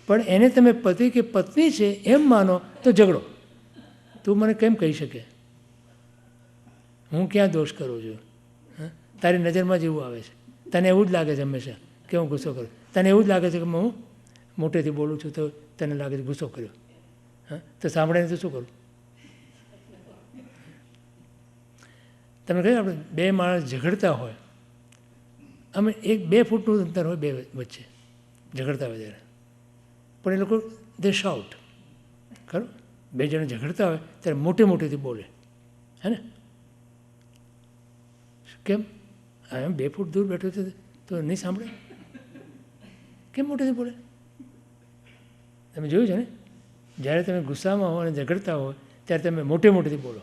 પણ એને તમે પતિ કે પત્ની છે એમ માનો તો ઝઘડો. તું મને કેમ કહી શકે હું ક્યાં દોષ કરું છું? તારી નજરમાં જેવું આવે છે, તને એવું જ લાગે છે હંમેશા કે હું ગુસ્સો કરું, તને એવું જ લાગે છે કે હું મોટેથી બોલું છું તો તને લાગે છે ગુસ્સો કર્યો. હા, તો સાંભળીને તો શું કરું? તમે કહ્યું આપણે 2 માણસ ઝઘડતા હોય, અમે 1-2 ફૂટનું અંતર હોય 2 વચ્ચે ઝઘડતા હોય ત્યારે, પણ એ લોકો દે શાઉટ ખરું. 2 જણ ઝઘડતા હોય ત્યારે મોટેથી બોલે, હે ને? કેમ? એમ 2 ફૂટ દૂર બેઠો છે તો નહીં સાંભળે? કેમ મોટેથી બોલે? તમે જોયું છે ને, જ્યારે તમે ગુસ્સામાં હો અને ઝઘડતા હોય ત્યારે તમે મોટેથી બોલો.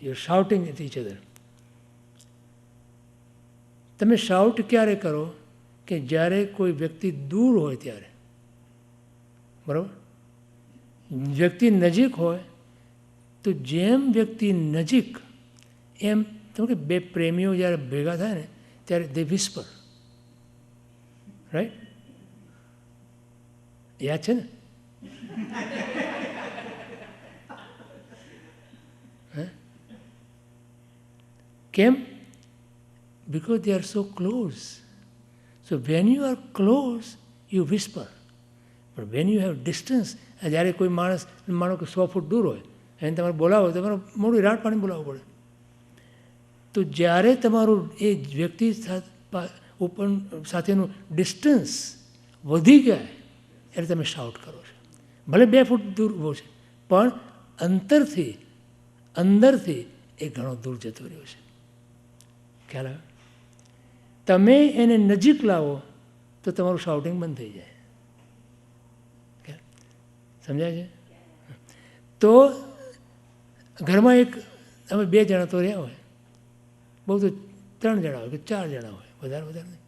You are shouting at each other. તમે શાઉટ ક્યારે કરો? કે જ્યારે કોઈ વ્યક્તિ દૂર હોય ત્યારે. બરાબર? વ્યક્તિ નજીક હોય તો જેમ વ્યક્તિ નજીક એમ તમે કે 2 પ્રેમીઓ જ્યારે ભેગા થાય ને ત્યારે દે વિસ્પર, રાઈટ? યાદ છે ને? કેમ? Because they are so close. So when you are close, you whisper. But when you have distance, જ્યારે કોઈ માણસ માનો કે 100 ફૂટ દૂર હોય એને તમારે બોલાવો તો તમારે મોડું રાટ પાણી બોલાવવું પડે. તો જ્યારે તમારું એ વ્યક્તિ સાથેનું ડિસ્ટન્સ વધી જાય એટલે તમે શાઉટ કરો છો. ભલે 2 ફૂટ દૂર ઊભો છે પણ અંદરથી એ ઘણો દૂર જતો રહ્યો છે. ખ્યાલ આવે? તમે એને નજીક લાવો તો તમારું શાઉટિંગ બંધ થઈ જાય. સમજાય છે? તો ઘરમાં અમે 2 જણા તો રહ્યા હોય, બહુ તો 3 જણા હોય કે 4 જણા હોય, વધારે નહીં.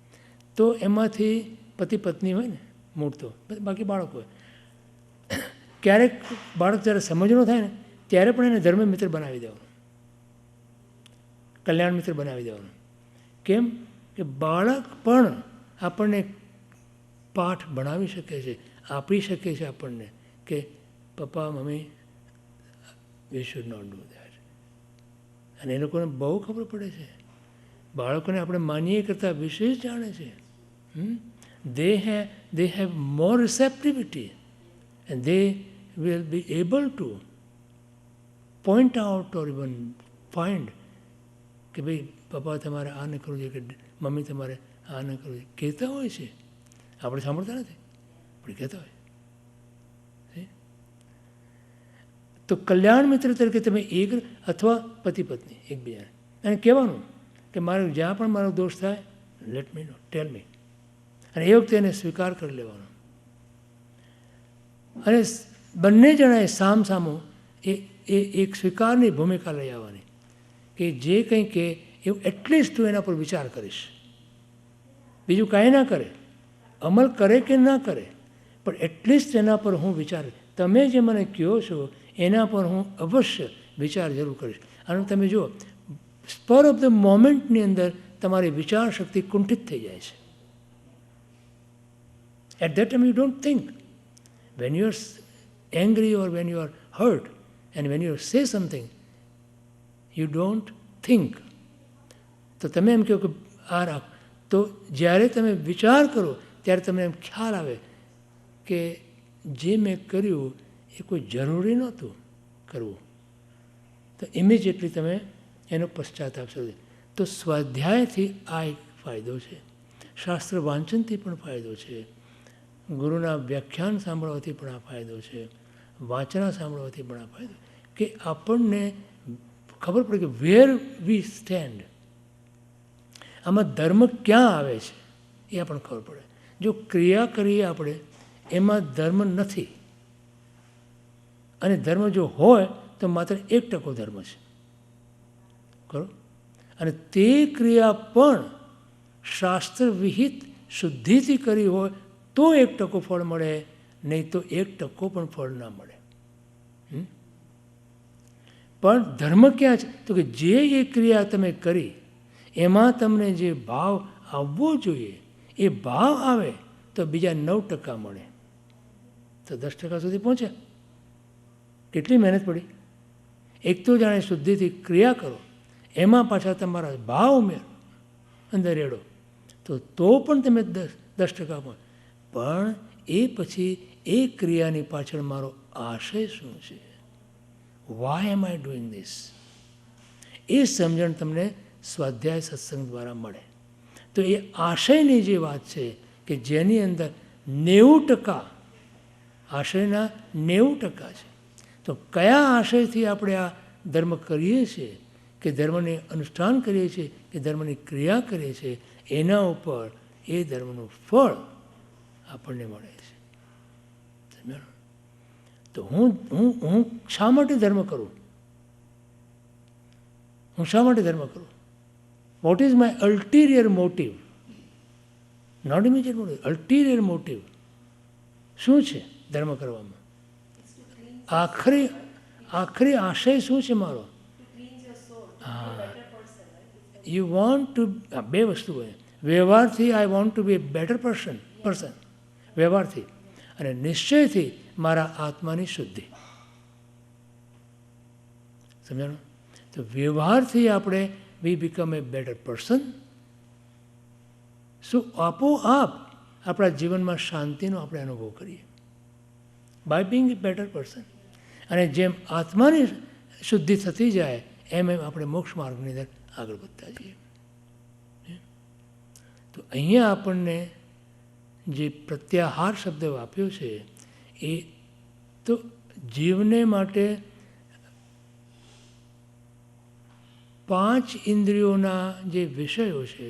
તો એમાંથી પતિ પત્ની હોય ને મૂળ તો, બાકી બાળક હોય. ક્યારેક બાળક જ્યારે સમજણો થાય ને ત્યારે પણ એને ધર્મ મિત્ર બનાવી દેવાનું, કલ્યાણ મિત્ર બનાવી દેવાનું. કેમ? કે બાળક પણ આપણને પાઠ ભણાવી શકે છે, આપી શકે છે આપણને કે પપ્પા મમ્મી we should not do that. અને એ લોકોને બહુ ખબર પડે છે. બાળકોને આપણે માનીએ કરતાં વિશેષ જાણે છે. they have more receptivity and they will be able to point out or even find કે ભાઈ પપ્પા તમારે આ ન કરવું જોઈએ કે મમ્મી તમારે આ ન કરવું જોઈએ, કહેતા હોય છે. આપણે સાંભળતા નથી, આપણે કહેતા હોય. તો કલ્યાણ મિત્ર તરીકે તમે એક અથવા પતિ પત્ની એકબીજાને અને કહેવાનું કે મારે જ્યાં પણ મારો દોષ થાય, લેટ મી નો, ટેલ મી. અને એ વખતે એને સ્વીકાર કરી લેવાનો. અને બંને જણાએ સામસામું એ એક સ્વીકારની ભૂમિકા લઈ આવવાની કે જે કંઈ કે એવું એટલીસ્ટ તું એના પર વિચાર કરીશ. બીજું કાંઈ ના કરે, અમલ કરે કે ના કરે, પણ એટલીસ્ટ એના પર હું વિચાર, તમે જે મને કહો છો એના પર હું અવશ્ય વિચાર જરૂર કરીશ. અને તમે જુઓ, સ્પર ઓફ ધ મોમેન્ટની અંદર તમારી વિચાર શક્તિ કુંઠિત થઈ જાય છે. At that time you don't think. When you are angry or when you are hurt and when you say something, you don't think. તો તમે એમ કહો કે આ રાખ, તો જ્યારે તમે વિચાર કરો ત્યારે તમને એમ ખ્યાલ આવે કે જે મેં કર્યું એ કોઈ જરૂરી નહોતું કરવું. તો ઇમિજિએટલી તમે એનો પશ્ચાતાપ કરો. તો સ્વાધ્યાયથી આ એક ફાયદો છે. શાસ્ત્ર વાંચનથી પણ ફાયદો છે. ગુરુના વ્યાખ્યાન સાંભળવાથી પણ આ ફાયદો છે. વાંચના સાંભળવાથી પણ આ ફાયદો કે આપણને ખબર પડે કે વેર વી સ્ટેન્ડ. આમાં ધર્મ ક્યાં આવે છે એ આપણને ખબર પડે. જો ક્રિયા કરીએ આપણે એમાં ધર્મ નથી, અને ધર્મ જો હોય તો માત્ર 1% ધર્મ છે, ખરો. અને તે ક્રિયા પણ શાસ્ત્ર વિહિત શુદ્ધિથી કરી હોય તો 1% ફળ મળે, નહીં તો 1% પણ ફળ ના મળે. પણ ધર્મ ક્યાં છે? તો કે જે એ ક્રિયા તમે કરી એમાં તમને જે ભાવ આવવો જોઈએ એ ભાવ આવે તો બીજા 9% મળે, તો 10% સુધી પહોંચ્યા. કેટલી મહેનત પડી. એક તો જાણે શુદ્ધિથી ક્રિયા કરો, એમાં પાછા તમારા ભાવ ઉમેરો, અંદર રેડો, તો પણ તમે 10% પહોંચ. પણ એ પછી એ ક્રિયાની પાછળ મારો આશય શું છે? Why am I doing this? એ સમજણ તમને સ્વાધ્યાય સત્સંગ દ્વારા મળે. તો એ આશયની જે વાત છે કે જેની અંદર 90%, આશયના 90% છે. તો કયા આશયથી આપણે આ ધર્મ કરીએ છીએ, કે ધર્મને અનુષ્ઠાન કરીએ છીએ, કે ધર્મની ક્રિયા કરીએ છીએ, એના ઉપર એ ધર્મનું ફળ આપણને મળે છે. તો હું શા માટે ધર્મ કરું? હું શા માટે ધર્મ કરું? What is my ulterior motive? Not immediate motive, ulterior motive શું છે ધર્મ કરવામાં? આખરી આશય શું છે મારો? યુ વોન્ટ ટુ, બે વસ્તુ હોય. વ્યવહારથી I want to be a better person, વ્યવહારથી, અને નિશ્ચયથી મારા આત્માની શુદ્ધિ. સમજાણું? તો વ્યવહારથી આપણે we become a better person. શું આપોઆપ આપણા જીવનમાં શાંતિનો આપણે અનુભવ કરીએ by being a better person. અને જેમ આત્માની શુદ્ધિ થતી જાય એમ આપણે મોક્ષ માર્ગની અંદર આગળ વધતા જઈએ. તો અહીંયા આપણને જે પ્રત્યાહાર શબ્દ વાપર્યો છે એ તો જીવને માટે 5 ઇન્દ્રિયોના જે વિષયો છે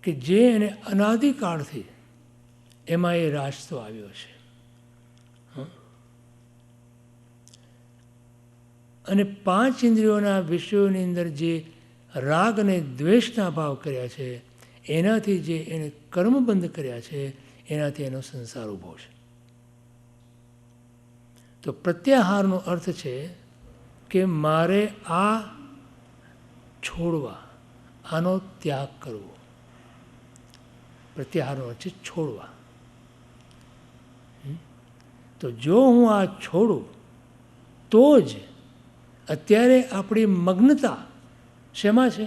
કે જે એને અનાદિકાળથી એમાં એ રાજતો આવ્યો છે. અને 5 ઇન્દ્રિયોના વિષયોની અંદર જે રાગ અને દ્વેષના ભાવ કર્યા છે, એનાથી જે એને કર્મબંધ કર્યા છે, એનાથી એનો સંસાર ઊભો છે. તો પ્રત્યાહારનો અર્થ છે કે મારે આ છોડવા, આનો ત્યાગ કરવો. પ્રત્યાહારનો અર્થ છે છોડવા. તો જો હું આ છોડું તો જ અત્યારે આપણી મગ્નતા શેમાં છે?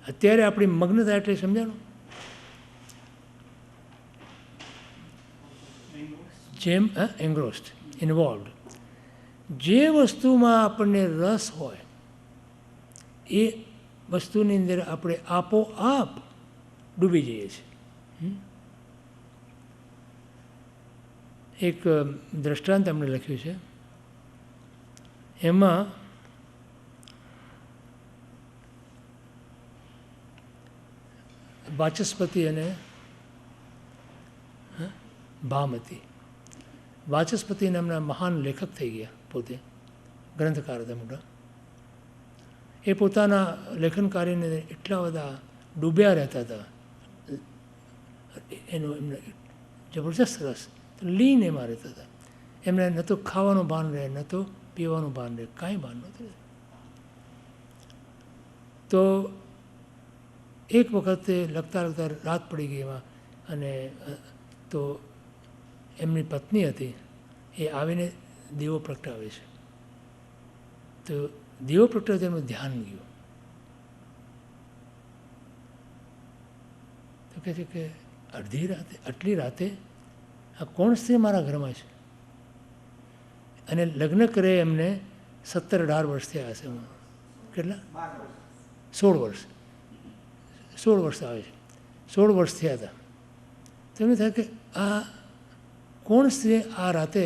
અત્યારે આપણી મગ્નતા એટલે સમજાણું? જેમ એન્ગ્રોસ્ડ, ઇન્વોલ્વડ. જે વસ્તુમાં આપણને રસ હોય એ વસ્તુની અંદર આપણે આપોઆપ ડૂબી જઈએ છીએ. એક દ્રષ્ટાંત એમણે લખ્યું છે, એમાં વાચસ્પતિ અને ભામતી. વાચસ્પતિ નામના મહાન લેખક થઈ ગયા, પોતે ગ્રંથકાર હતા મોટા. એ પોતાના લેખન કાર્યને એટલા બધા ડૂબ્યા રહેતા હતા, એનો એમને જબરજસ્ત રસ, લીન એમાં રહેતા હતા. એમને ન તો ખાવાનું ભાન રહે, ન તો પીવાનું ભાન રહે, કાંઈ ભાન નહોતું. તો એક વખતે લખતા લખતા રાત પડી ગઈ એમાં, અને તો એમની પત્ની હતી, એ આવીને દીવો પ્રગટાવે છે. તો દીવો પ્રગટાવે એમનું ધ્યાન ગયું. તો કહે છે કે અડધી રાતે, આટલી રાતે આ કોણ સ્ત્રી મારા ઘરમાં છે? અને લગ્ન કરે એમને 17-18 વર્ષ થયા હશે. કેટલા? 16 વર્ષ. 16 વર્ષ આવે છે. 16 વર્ષ થયા હતા. તો એમને થાય કે આ કોણ સ્ત્રી આ રાતે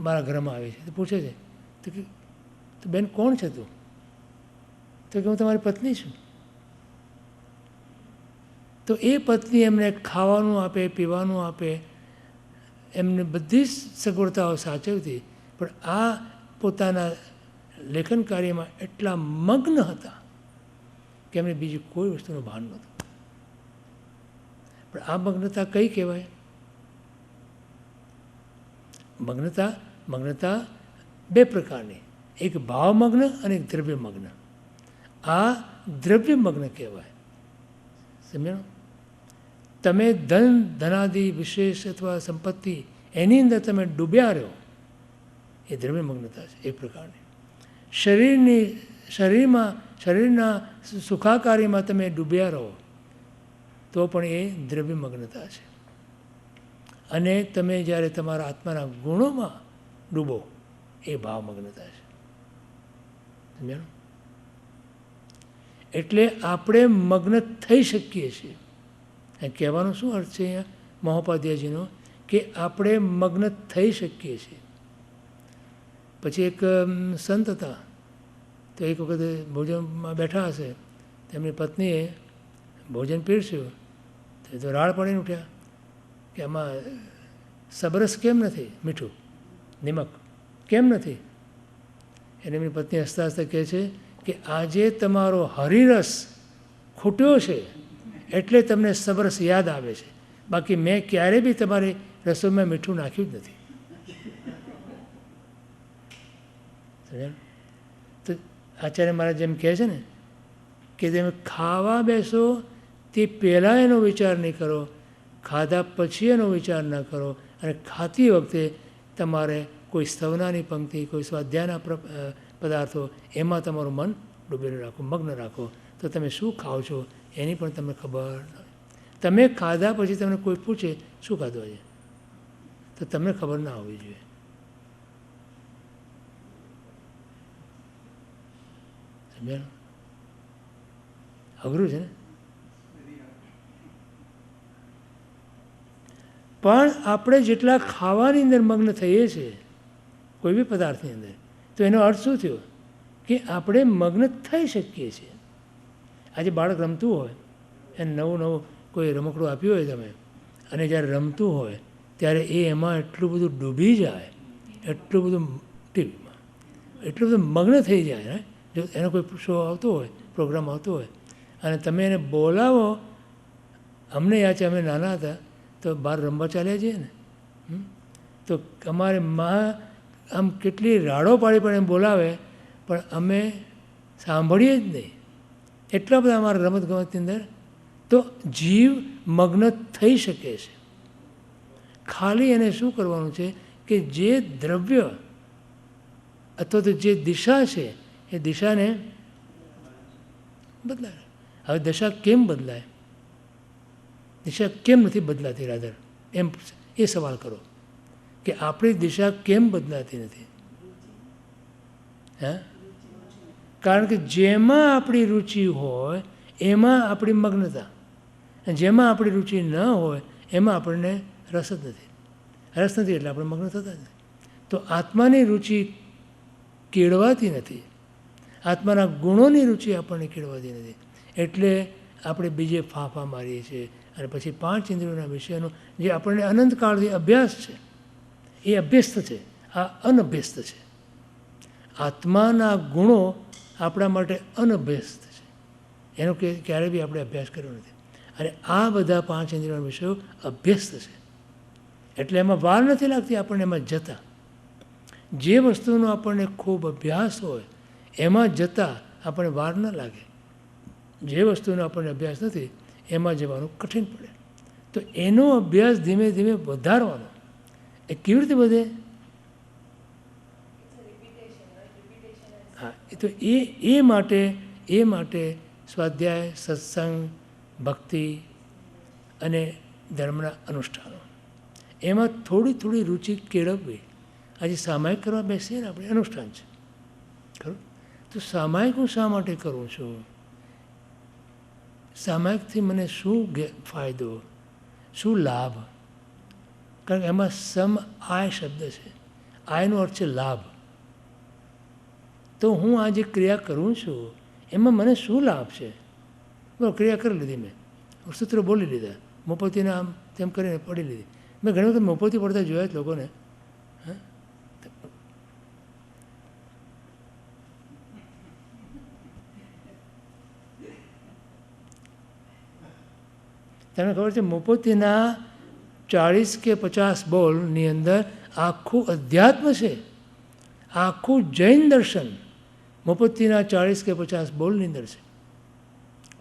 મારા ઘરમાં આવે છે? તો પૂછે છે, તો કે તો બેન કોણ છે તું? તો કે હું તમારી પત્ની છું. તો એ પત્ની એમને ખાવાનું આપે, પીવાનું આપે, એમને બધી જ સગવડતાઓ સાચવતી, પણ આ પોતાના લેખન કાર્યમાં એટલા મગ્ન હતા કે એમને બીજી કોઈ વસ્તુનું ભાન નહોતું. પણ આ મગ્નતા કઈ કહેવાય? મગ્નતા બે પ્રકારની, એક ભાવમગ્ન અને એક દ્રવ્યમગ્ન. આ દ્રવ્યમગ્ન કહેવાય. સમજાણું? તમે ધનાદિ વિશેષ અથવા સંપત્તિ એની અંદર તમે ડૂબ્યા રહો, એ દ્રવ્યમગ્નતા છે એક પ્રકારની. શરીરના સુખાકારીમાં તમે ડૂબ્યા રહો તો પણ એ દ્રવ્યમગ્નતા છે. અને તમે જ્યારે તમારા આત્માના ગુણોમાં ડૂબો, એ ભાવમગ્નતા છે. સમજાણું? એટલે આપણે મગ્ન થઈ શકીએ છીએ. કહેવાનો શું અર્થ છે અહીંયા મહોપાધ્યાયજીનો? કે આપણે મગ્ન થઈ શકીએ છીએ. પછી એક સંત હતા, તો એક વખત ભોજનમાં બેઠા હશે, તેમની પત્નીએ ભોજન પીરસ્યું, તો રાડ પડીને ઉઠ્યા કે આમાં સબરસ કેમ નથી? મીઠું નિમક કેમ નથી? એને એમની પત્ની હસતા હસતા કહે છે કે આજે તમારો હરિરસ ખૂટ્યો છે એટલે તમને સબરસ યાદ આવે છે, બાકી મેં ક્યારેય બી તમારી રસોઈમાં મીઠું નાખ્યું જ નથી. તો આચાર્ય મહારાજ જેમ કહે છે ને કે તમે ખાવા બેસો તે પહેલાં એનો વિચાર નહીં કરો, ખાધા પછી એનો વિચાર ન કરો, અને ખાતી વખતે તમારે કોઈ સ્તવનાની પંક્તિ, કોઈ સ્વાધ્યાયના પદાર્થો, એમાં તમારું મન ડૂબેલું રાખો, મગ્ન રાખો, તો તમે શું ખાઓ છો એની પણ તમને ખબર ન હોય. તમે ખાધા પછી તમને કોઈ પૂછે શું ખાધું આજે, તો તમને ખબર ના હોવી જોઈએ. સમજાયું? અઘરું છે ને? પણ આપણે જેટલા ખાવાની અંદર મગ્ન થઈએ છીએ, કોઈ બી પદાર્થની અંદર, તો એનો અર્થ શું થયો? કે આપણે મગ્ન થઈ શકીએ છીએ. આજે બાળક રમતું હોય, એને નવું કોઈ રમકડું આપ્યું હોય તમે, અને જ્યારે રમતું હોય ત્યારે એ એમાં એટલું બધું ડૂબી જાય, એટલું બધું ટીવીમાં એટલું બધું મગ્ન થઈ જાય ને, જો એનો કોઈ શો આવતો હોય, પ્રોગ્રામ આવતો હોય, અને તમે એને બોલાવો. અમને યાદ છે, અમે નાના હતા તો બહાર રમવા ચાલ્યા જઈએ ને, તો અમારે માં આમ કેટલી રાડો પાડી પણ એમ બોલાવે, પણ અમે સાંભળીએ જ નહીં. એટલા બધા અમારા રમતગમતની અંદર તો જીવ મગ્ન થઈ શકે છે. ખાલી એને શું કરવાનું છે કે જે દ્રવ્ય અથવા તો જે દિશા છે એ દિશાને બદલાય. હવે દશા કેમ બદલાય? દિશા કેમ નથી બદલાતી રાધર? એમ એ સવાલ કરો કે આપણી દિશા કેમ બદલાતી નથી? હા, કારણ કે જેમાં આપણી રુચિ હોય એમાં આપણી મગ્નતા, અને જેમાં આપણી રુચિ ન હોય એમાં આપણને રસ જ નથી. રસ નથી એટલે આપણે મગ્ન થતા જ નથી. તો આત્માની રુચિ કેળવાતી નથી, આત્માના ગુણોની રુચિ આપણને કેળવાતી નથી, એટલે આપણે બીજે ફાંફા મારીએ છીએ. અને પછી 5 ઇન્દ્રિયોના વિષયનો જે આપણને અનંતકાળથી અભ્યાસ છે એ અભ્યસ્ત છે, આ અનભ્યસ્ત છે. આત્માના ગુણો આપણા માટે અનભ્યસ્ત છે, એનો ક્યારેય બી આપણે અભ્યાસ કર્યો નથી. અને આ બધા 5 ઇન્દ્રિયોના વિષયો અભ્યસ્ત છે, એટલે એમાં વાર નથી લાગતી આપણને એમાં જતા. જે વસ્તુનો આપણને ખૂબ અભ્યાસ હોય એમાં જતાં આપણને વાર ન લાગે. જે વસ્તુનો આપણને અભ્યાસ નથી એમાં જવાનું કઠિન પડે. તો એનો અભ્યાસ ધીમે ધીમે વધારવાનો. એ કેવી રીતે વધે? હા, તો એ માટે સ્વાધ્યાય, સત્સંગ, ભક્તિ અને ધર્મના અનુષ્ઠાનો, એમાં થોડી થોડી રુચિ કેળવવી. આજે સામાયિક કરવા બેસીએ ને આપણે, અનુષ્ઠાન છે ખરું. તો સામાયિક હું શા માટે કરું છું? સામાયિકથી મને શું ફાયદો, શું લાભ? કારણ કે એમાં સમ આય શબ્દ છે. આયનો અર્થ છે લાભ. તો હું આ જે ક્રિયા કરું છું એમાં મને શું લાભ છે? બરાબર, ક્રિયા કરી લીધી મેં, સૂત્ર બોલી લીધા, મોપોતીના આમ તેમ કરીને પડી લીધી. મેં ઘણી વખત મોપોતી પડતા જોયા જ લોકોને. તમને ખબર છે, મોપોતીના 40 કે 50 બોલની અંદર આખું અધ્યાત્મ છે, આખું જૈન દર્શન મોપોતીના 40 કે 50 બોલની અંદર છે.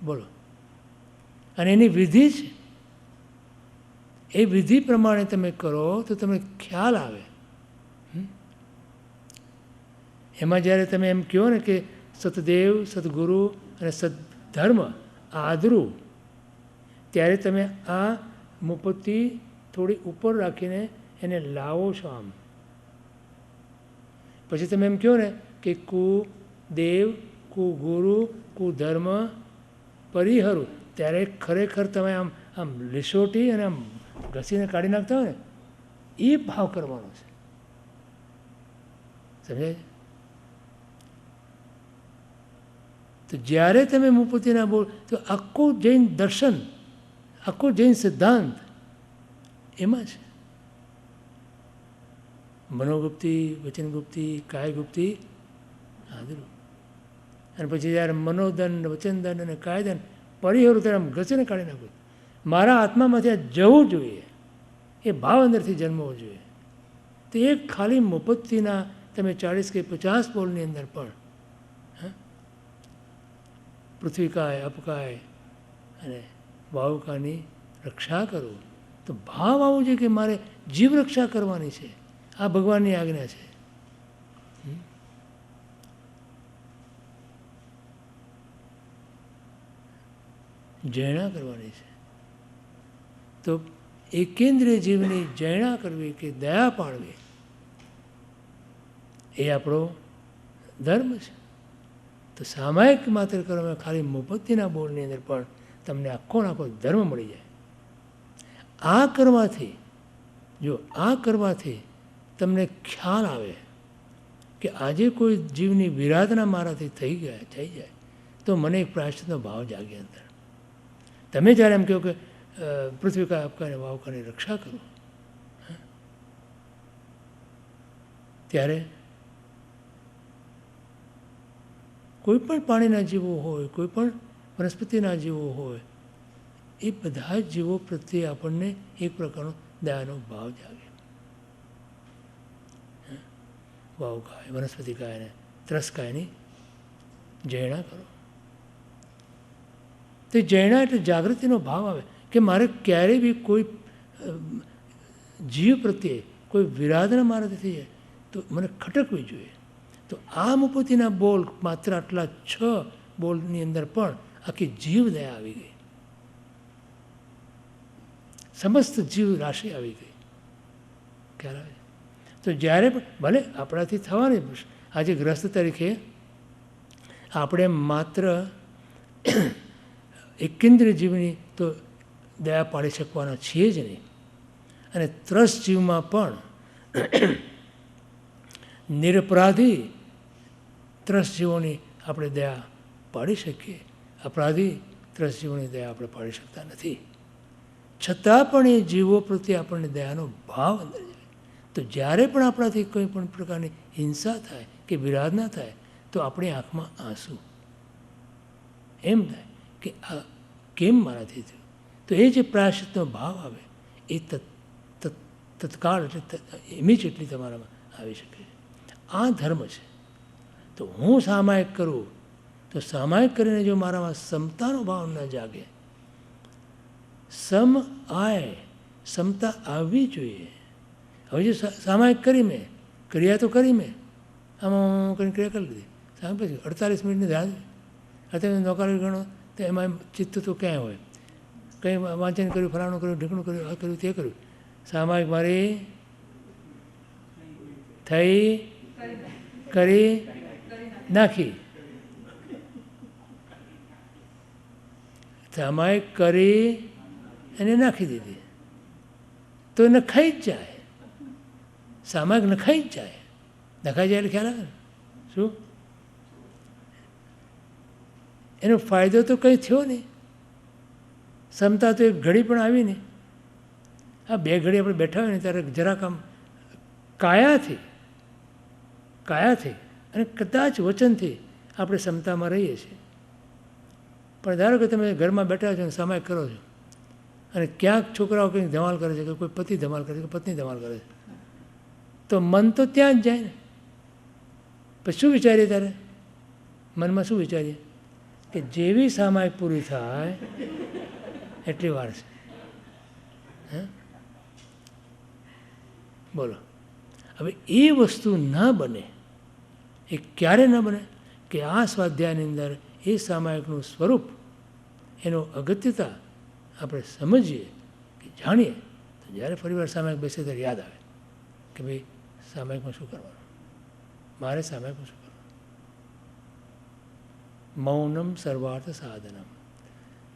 બોલો, અને એની વિધિ છે. એ વિધિ પ્રમાણે તમે કરો તો તમને ખ્યાલ આવે. એમાં જ્યારે તમે એમ કહો ને કે સતદેવ, સદગુરુ અને સદધર્મ આદરું, ત્યારે તમે આ મુપત્તિ થોડી ઉપર રાખીને એને લાવો છો આમ. પછી તમે એમ કહો ને કે કુ દેવ, કુ ગુરુ, કુ ધર્મ પરિહરું, ત્યારે ખરેખર તમે આમ આમ લીસોટી અને આમ ઘસીને કાઢી નાખતા હોય ને, એ ભાવ કરવાનો છે. સમજાય? તો જ્યારે તમે મુપત્તિના બોલ તો આખું જૈન દર્શન, આખો જૈન સિદ્ધાંત એમાં છે. મનોગુપ્તિ, વચનગુપ્તિ, કાયગુપ્તિ, આદરું. અને પછી જ્યારે મનોદંડ, વચનદંડ અને કાયદંડ પરિહરું ત્યારે આમ ઘસીને કાઢી નાખું. મારા આત્મામાંથી આ જવું જોઈએ, એ ભાવ અંદરથી જન્મવો જોઈએ. તો એ ખાલી મુપત્તિના તમે 40 કે 50 બોલની અંદર પણ પૃથ્વીકાય, અપકાય અને વાવુકાની રક્ષા કરું. તો ભાવ આવો છે કે મારે જીવ રક્ષા કરવાની છે, આ ભગવાનની આજ્ઞા છે. જૈણા કરવાની છે. તો એકેન્દ્રિય જીવની જૈણા કરવી કે દયા પાડવી એ આપણો ધર્મ છે. તો સામાયિક માત્ર કરવામાં ખાલી મુપત્તિના બોલની અંદર પણ તમને આખો આખો ધર્મ મળી જાય. આ કરવાથી, જો આ કરવાથી તમને ખ્યાલ આવે કે આજે કોઈ જીવની વિરાધના મારાથી થઈ જાય તો મને એક પ્રાયશ્ચિતનો ભાવ જાગે અંદર. તમે જ્યારે એમ કહો કે પૃથ્વીકા, આપકાને, વાવકાની રક્ષા કરો, ત્યારે કોઈ પણ પાણીના જીવો હોય, કોઈ પણ વનસ્પતિના જીવો હોય, એ બધા જ જીવો પ્રત્યે આપણને એક પ્રકારનો દયાનો ભાવ જાગે. વાવકાય, વનસ્પતિકાય અને ત્રસકાયની જૈણા કરો. તો જૈણા એટલે જાગૃતિનો ભાવ આવે કે મારે ક્યારેય બી કોઈ જીવ પ્રત્યે કોઈ વિરાધના મારાથી થઈ જાય તો મને ખટકવી જોઈએ. તો આ મુપત્તિના બોલ માત્ર આટલા 6 બોલની અંદર પણ આખી જીવ દયા આવી ગઈ, સમસ્ત જીવ રાશિ આવી ગઈ. ખ્યાલ આવે? તો જ્યારે પણ ભલે આપણાથી થવાની, આજે ગ્રસ્ત તરીકે આપણે માત્ર એકેન્દ્રિય જીવની તો દયા પાડી શકવાના છીએ જ નહીં, અને ત્રસ્ત જીવમાં પણ નિરપરાધી ત્રસ્ત જીવોની આપણે દયા પાડી શકીએ, અપરાધી ત્રસ્ત જીવોની દયા આપણે પાડી શકતા નથી. છતાં પણ એ જીવો પ્રત્યે આપણને દયાનો ભાવ અંદર જાય. તો જ્યારે પણ આપણાથી કોઈ પણ પ્રકારની હિંસા થાય કે વિરાધના થાય તો આપણી આંખમાં આંસુ, એમ થાય કે આ કેમ મારાથી થયું. તો એ જે પ્રાયશ્ચિતનો ભાવ આવે એ તત્કાળ એટલે ઇમિડિયેટલી તમારામાં આવી શકે છે. આ ધર્મ છે. તો હું સામાયિક કરું તો સામાયિક કરીને જો મારામાં સમતાનો ભાવ ન જાગે, સમ આય સમતા આવવી જોઈએ. હવે જો સામાયિક કરી મેં ક્રિયા તો કરી મેં આમાં કરીને ક્રિયા કરી લીધી, સામે પછી 48 મિનિટની ધ્યાન અત્યારે નોકરી ગણો તો એમાં ચિત્ત તો ક્યાંય હોય, કંઈ વાંચન કર્યું, ફલાણું કર્યું, ઢીકણું કર્યું, આ કર્યું, તે કર્યું. સામાયિક મારી થઈ કરી નાખી, સામાયિક કરી એને નાખી દીધી તો એને ખાઈ જ જાય. સામાયિક નખાઈ જ જાય, નખાઈ જાય એટલે ખ્યાલ આવે ને શું એનો ફાયદો તો કંઈ થયો નહીં. ક્ષમતા તો એક ઘડી પણ આવી નહીં. આ 2 ઘડી આપણે બેઠા હોય ને ત્યારે જરાક આમ કાયાથી અને કદાચ વચનથી આપણે ક્ષમતામાં રહીએ છીએ. પણ ધારો કે તમે ઘરમાં બેઠા છો અને સામાયિક કરો છો અને ક્યાંક છોકરાઓ કંઈક ધમાલ કરે છે કે કોઈ પતિ ધમાલ કરે છે કે પત્ની ધમાલ કરે છે, તો મન તો ત્યાં જ જાય ને. પછી શું વિચારીએ ત્યારે મનમાં શું વિચારીએ કે જેવી સામાયિક પૂરી થાય એટલી વાર છે. હે બોલો. હવે એ વસ્તુ ના બને, એ ક્યારે ન બને કે આ સ્વાધ્યાયની અંદર એ સામાયિકનું સ્વરૂપ, એનો અગત્યતા આપણે સમજીએ કે જાણીએ. તો જ્યારે ફરીવાર સામાયિક બેસે ત્યારે યાદ આવે કે ભાઈ સામાયિકમાં શું કરવાનું, મારે સામાયિકમાં શું કરવાનું. મૌનમ સર્વાર્થ સાધનમ.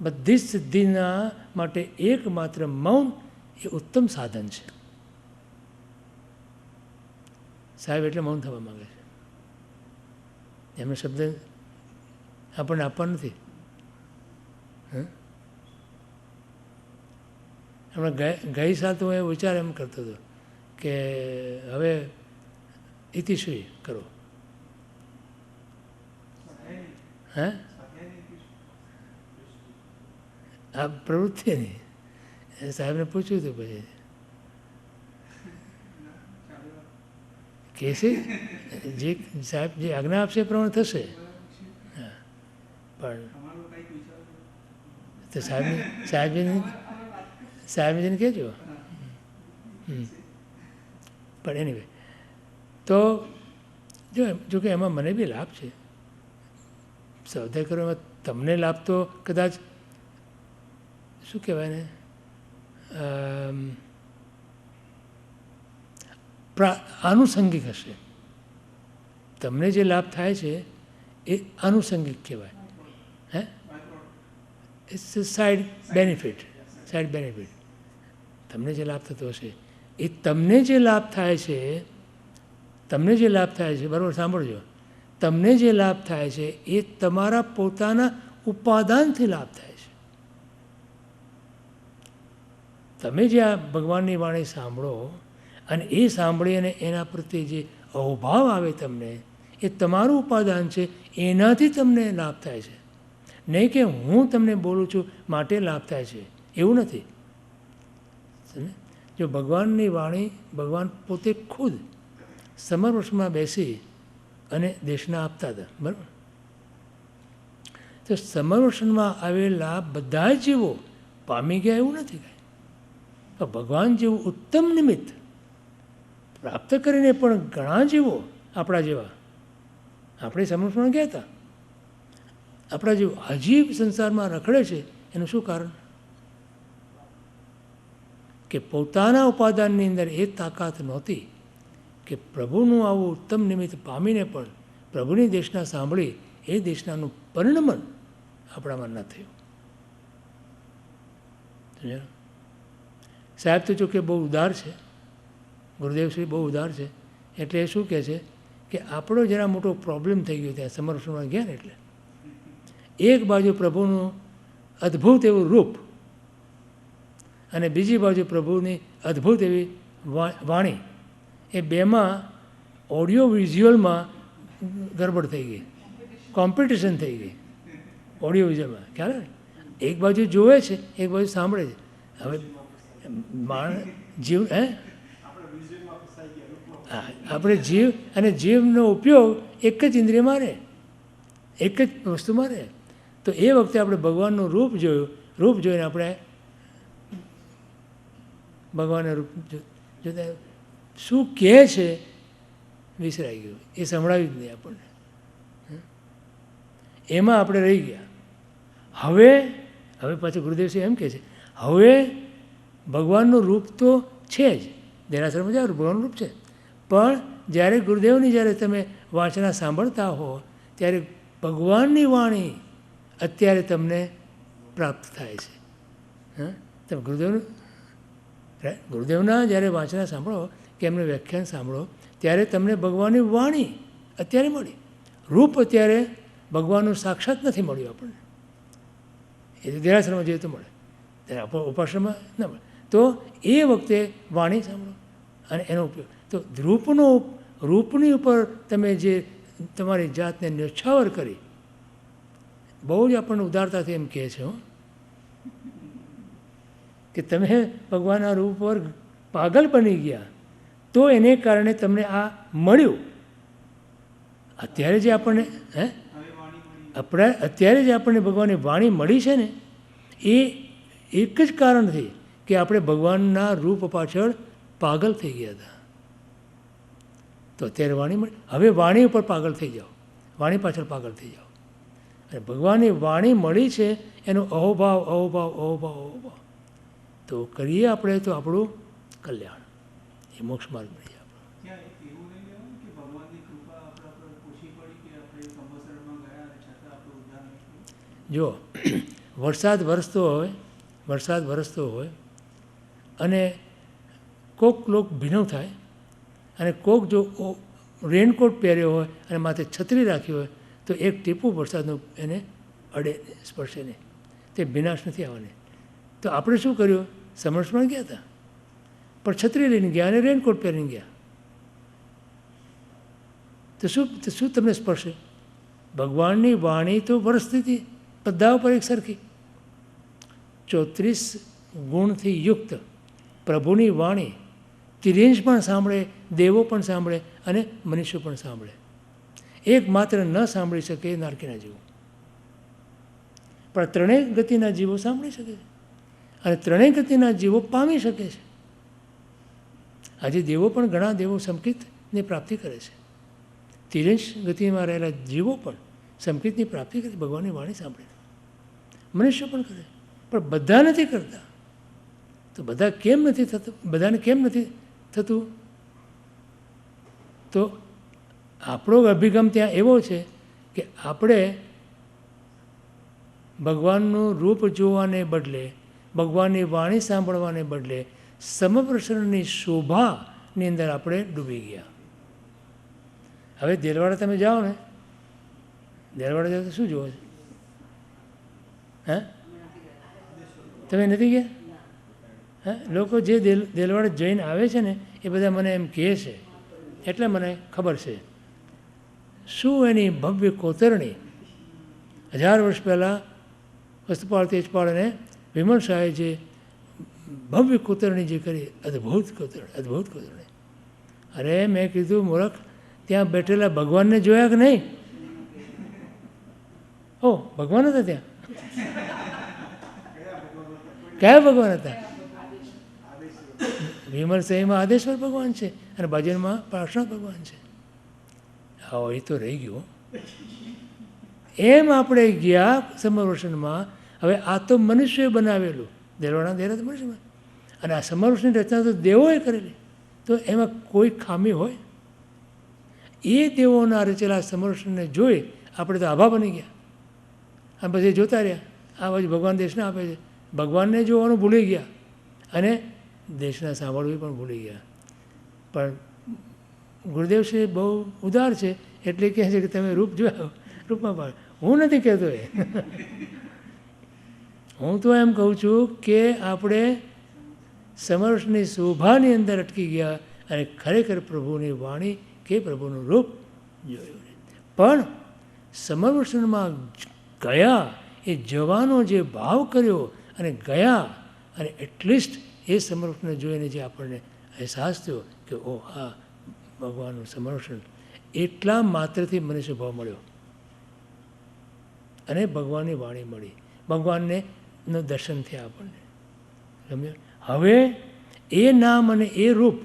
બધી જ સિદ્ધિના માટે એકમાત્ર મૌન એ ઉત્તમ સાધન છે. સાહેબ એટલે મૌન થવા માગે છે. એમનો શબ્દ આપણને આપવા નથી. હમણાં ગઈ સાલ તો હું એ વિચાર એમ કરતો હતો કે હવે ઇતિશ્રી કરો. હે આ પ્રવૃત્તિ નહીં. સાહેબને પૂછ્યું હતું પછી કહેશે જે સાહેબ જે આજ્ઞા આપશે એ પ્રમાણે થશે. હા પણ તો સાહેબજીને કહેજો. પણ એનીવે તો જો કે એમાં મને બી લાભ છે. સ્વાધ્યાય કરવામાં તમને લાભ તો કદાચ શું કહેવાય ને આનુષંગિક હશે. તમને જે લાભ થાય છે એ આનુષંગિક કહેવાય. હે ઇટ્સ સાઈડ બેનિફિટ. તમને જે લાભ થતો હશે એ તમને જે લાભ થાય છે બરાબર સાંભળજો. તમને જે લાભ થાય છે એ તમારા પોતાના ઉપાદાનથી લાભ થાય છે. તમે જે આ ભગવાનની વાણી સાંભળો અને એ સાંભળી અને એના પ્રત્યે જે અહોભાવ આવે તમને, એ તમારું ઉપાદાન છે, એનાથી તમને લાભ થાય છે. નહીં કે હું તમને બોલું છું માટે લાભ થાય છે, એવું નથી. જો ભગવાનની વાણી, ભગવાન પોતે ખુદ સમરવૃક્ષમાં બેસી અને દેશના આપતા હતા, બરાબર. તો સમરવૃક્ષમાં આવેલા બધા જીવો પામી ગયા એવું નથી કાંઈ. તો ભગવાન જેવું ઉત્તમ નિમિત્ત પ્રાપ્ત કરીને પણ ઘણા જીવો આપણા જેવા, આપણે સમરવૃક્ષમાં ગયા હતા, આપણા જેવું અજીબ સંસારમાં રખડે છે. એનું શું કારણ? કે પોતાના ઉપાદાનની અંદર એ તાકાત નહોતી કે પ્રભુનું આવું ઉત્તમ નિમિત્ત પામીને પણ પ્રભુની દેશના સાંભળી એ દેશનાનું પરિણમન આપણામાં ન થયું. સમજ્યા? સાહેબ તો જો કે બહુ ઉદાર છે, ગુરુદેવશ્રી બહુ ઉદાર છે, એટલે એ શું કહે છે કે આપણો જરા મોટો પ્રોબ્લેમ થઈ ગયો ત્યાં સમર્પણમાં ગયા ને એટલે એક બાજુ પ્રભુનું અદ્ભુત એવું રૂપ અને બીજી બાજુ પ્રભુની અદ્ભુત એવી વાણી, એ બેમાં ઓડિયો વિઝ્યુઅલમાં ગડબડ થઈ ગઈ, કોમ્પિટિશન થઈ ગઈ ઓડિયો વિઝ્યુઅલમાં. ખ્યાલ ને, એક બાજુ જોવે છે, એક બાજુ સાંભળે છે. હવે જીવ આપણે જીવ અને જીવનો ઉપયોગ એક જ ઇન્દ્રિયમાં રહે, એક જ વસ્તુમાં રહે. તો એ વખતે આપણે ભગવાનનું રૂપ જોયું, રૂપ જોઈને આપણે ભગવાનના રૂપ જોતા શું કહે છે વિસરાઈ ગયું, એ સંભળાવ્યું જ નહીં આપણને, એમાં આપણે રહી ગયા. હવે પાછું ગુરુદેવશ્રી એમ કહે છે, હવે ભગવાનનું રૂપ તો છે જ, દેરાસરમાં જાઓ ભગવાનનું રૂપ છે, પણ જ્યારે ગુરુદેવની જ્યારે તમે વાંચના સાંભળતા હો ત્યારે ભગવાનની વાણી અત્યારે તમને પ્રાપ્ત થાય છે. તમે ગુરુદેવના જ્યારે વાંચના સાંભળો કે એમને વ્યાખ્યાન સાંભળો ત્યારે તમને ભગવાનની વાણી અત્યારે મળી, રૂપ અત્યારે ભગવાનનું સાક્ષાત નથી મળ્યું આપણને. એ તો દેરાસરમાં જોઈએ તો મળે, ત્યારે ઉપાસનામાં ન મળે. તો એ વખતે વાણી સાંભળો અને એનો ઉપયોગ. તો રૂપની ઉપર તમે જે તમારી જાતને ન્યોછાવર કરી, બહુ જ આપણને ઉદારતાથી એમ કહે છે કે તમે ભગવાનના રૂપ પર પાગલ બની ગયા, તો એને કારણે તમને આ મળ્યું. અત્યારે જે આપણને અત્યારે જે આપણને ભગવાનની વાણી મળી છે ને, એ એક જ કારણથી કે આપણે ભગવાનના રૂપ પાછળ પાગલ થઈ ગયા હતા. તો અત્યારે વાણી મળી, હવે વાણી ઉપર પાગલ થઈ જાઓ, વાણી પાછળ પાગલ થઈ જાઓ. અને ભગવાનની વાણી મળી છે એનો અહોભાવ તો કરીએ આપણે તો આપણું કલ્યાણ, એ મોક્ષ માર્ગ મળી જાય આપણો. જો વરસાદ વરસતો હોય અને કોક લોક ભીનો થાય અને કોક જો રેનકોટ પહેર્યો હોય અને માથે છત્રી રાખી હોય તો એક ટીપું વરસાદનું એને અડે, સ્પર્શે નહીં, તે ભીનાશ નથી આવવાની. તો આપણે શું કર્યું, સમર્પણમાં ગયા હતા પણ છત્રી લઈને ગયા અને રેનકોટ પહેરીને ગયા, તો શું તમને સ્પર્શે? ભગવાનની વાણી તો વરસતી હતી બધા ઉપર એક સરખી, 34 ગુણથી યુક્ત પ્રભુની વાણી તિર્યંશ પણ સાંભળે, દેવો પણ સાંભળે અને મનુષ્યો પણ સાંભળે. એક માત્ર ન સાંભળી શકે નારકીના જીવો, પણ ત્રણેય ગતિના જીવો સાંભળી શકે છે અને ત્રણેય ગતિના જીવો પામી શકે છે. આજે દેવો પણ ઘણા દેવો સંકિતની પ્રાપ્તિ કરે છે, તિર્યંશ ગતિમાં રહેલા જીવો પણ સંકિતની પ્રાપ્તિ કરે, ભગવાનની વાણી સાંભળે, મનુષ્ય પણ કરે, પણ બધા નથી કરતા. તો બધા કેમ નથી થતું, બધાને કેમ નથી થતું? તો આપણો અભિગમ ત્યાં એવો છે કે આપણે ભગવાનનું રૂપ જોવાને બદલે, ભગવાનની વાણી સાંભળવાને બદલે સમપ્રસરણની શોભાની અંદર આપણે ડૂબી ગયા. હવે દેલવાડા તમે જાઓ ને, દેલવાડા જાઓ તો શું જોવો છો? તમે નથી ગયા? લોકો જે દેલવાડા જઈને આવે છે ને એ બધા મને એમ કહે છે, એટલે મને ખબર છે શું એની ભવ્ય કોતરણી 1000 વર્ષ પહેલાં વસ્તુપાળ તેજપાળ અને વિમલ શાહે જે ભવ્ય કોતરણી જે કરી, અદ્ભુત કોતરણી. અરે મેં કીધું મૂર્ખ, ત્યાં બેઠેલા ભગવાનને જોયા કે નહીં? ભગવાન હતા ત્યાં? કયા ભગવાન હતા? વિમલ શાહીમાં આદેશ્વર ભગવાન છે અને ભજનમાં પાર્શ્વનાથ ભગવાન છે. એ તો રહી ગયું. એમ આપણે ગયા સમરવર્ષણમાં. હવે આ તો મનુષ્યએ બનાવેલું, દેલવાડા દેરા તો મનુષ્ય, અને આ સમરવર્ષણની રચના તો દેવોએ કરેલી, તો એમાં કોઈ ખામી હોય? એ દેવોના રચેલા સમરવર્ષણને જોઈ આપણે તો આભા બની ગયા. અને પછી જોતા રહ્યા આ બાજુ ભગવાન દર્શના આપે છે, ભગવાનને જોવાનું ભૂલી ગયા અને દેશના સાંભળવું પણ ભૂલી ગયા. પણ ગુરુદેવ શ્રી બહુ ઉદાર છે એટલે કહે છે કે તમે રૂપ જોયા રૂપમાં પાડો. હું નથી કહેતો એ હું તો એમ કહું છું કે આપણે સમર્થની શોભાની અંદર અટકી ગયા અને ખરેખર પ્રભુની વાણી કે પ્રભુનું રૂપ જોયું. પણ સમર્થનમાં ગયા એ જવાનો જે ભાવ કર્યો અને ગયા અને એટલીસ્ટ એ સમર્થને જોઈને જે આપણને અહેસાસ થયો કે ઓ હા ભગવાનનું સમર્થન, એટલા માત્રથી મનુષ્ય ભાવ મળ્યો અને ભગવાનની વાણી મળી, ભગવાનને નું દર્શન થયા આપણને. સમજ્યા? હવે એ નામ અને એ રૂપ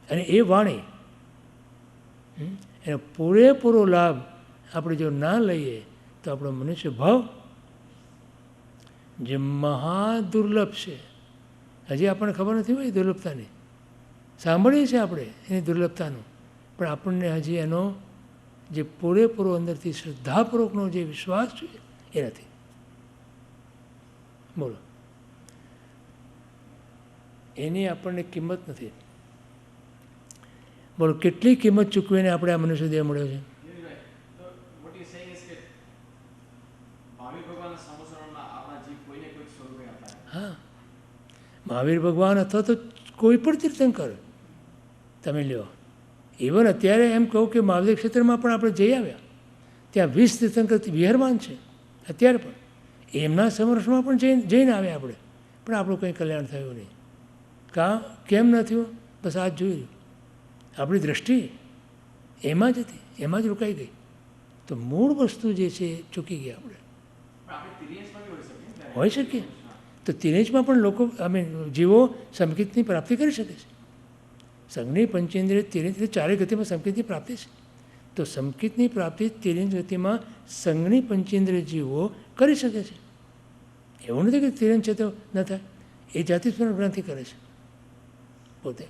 અને એ વાણી એનો પૂરેપૂરો લાભ આપણે જો ના લઈએ તો આપણો મનુષ્ય ભાવ જે મહાદુર્લભ છે, હજી આપણને ખબર નથી હોય દુર્લભતાની, સાંભળીએ છીએ આપણે એની દુર્લભતાનું, પણ આપણને હજી એનો જે પૂરેપૂરો અંદરથી શ્રદ્ધાપૂર્વકનો જે વિશ્વાસ છે એ નથી. બોલો, એની આપણને કિંમત નથી. બોલો, કેટલી કિંમત ચૂકવીને આપણે આ મનુષ્ય દેહ મળ્યો છે. હા, મહાવીર ભગવાન અથવા તો કોઈ પણ તીર્થંકર તમે લ્યો. ઇવન અત્યારે એમ કહું કે મહાવીર ક્ષેત્રમાં પણ આપણે જઈ આવ્યા, ત્યાં 20 તીર્થંકર વિહરમાન છે અત્યારે પણ. એમના સમર્થમાં પણ જઈને આવ્યા આપણે, પણ આપણું કંઈ કલ્યાણ થયું નહીં. કેમ ન થયું? બસ આ જ જોઈ રહ્યું. આપણી દૃષ્ટિ એમાં જ હતી, એમાં જ રોકાઈ ગઈ. તો મૂળ વસ્તુ જે છે એ ચૂકી ગયા આપણે. હોઈ શકીએ તો તિરેજમાં પણ લોકો જીવો સંકિતની પ્રાપ્તિ કરી શકે છે. સંઘની પંચેન્દ્રિય તિરેજ ચારે ગતિમાં સંકિતની પ્રાપ્તિ છે. તો સંકિતની પ્રાપ્તિ તિરેજ ગતિમાં સંઘની પંચેન્દ્રિય જીવો કરી શકે છે. એવું નથી કે તિરેજ છે તો ન થાય. એ જાતિસ્મરણ ગ્રંથિ કરે છે પોતે.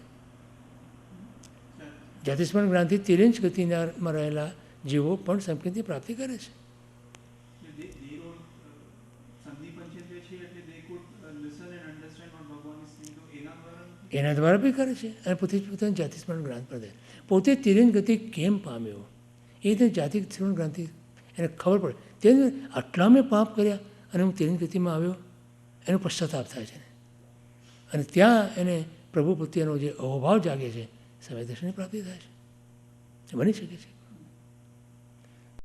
જાતિસ્મરણ ગ્રંથિ તિરેજ ગતિમાં રહેલા જીવો પણ સંકિતની પ્રાપ્તિ કરે છે. એના દ્વારા બી કરે છે અને પોતાની જાતિસ્મરણ ગ્રંથ પર પોતે તિરેજ ગતિ કેમ પામ્યો એ તો જાતિસ્મરણ ગ્રંથિ એને ખબર પડે. તે આટલા મેં પાપ કર્યા અને હું તિરેજ ગતિમાં આવ્યો, એનો પશ્ચાતાપ થાય છે અને ત્યાં એને પ્રભુ પ્રત્યેનો જે અહોભાવ જાગે છે, સમય દર્શનની પ્રાપ્તિ થાય છે. બની શકે છે.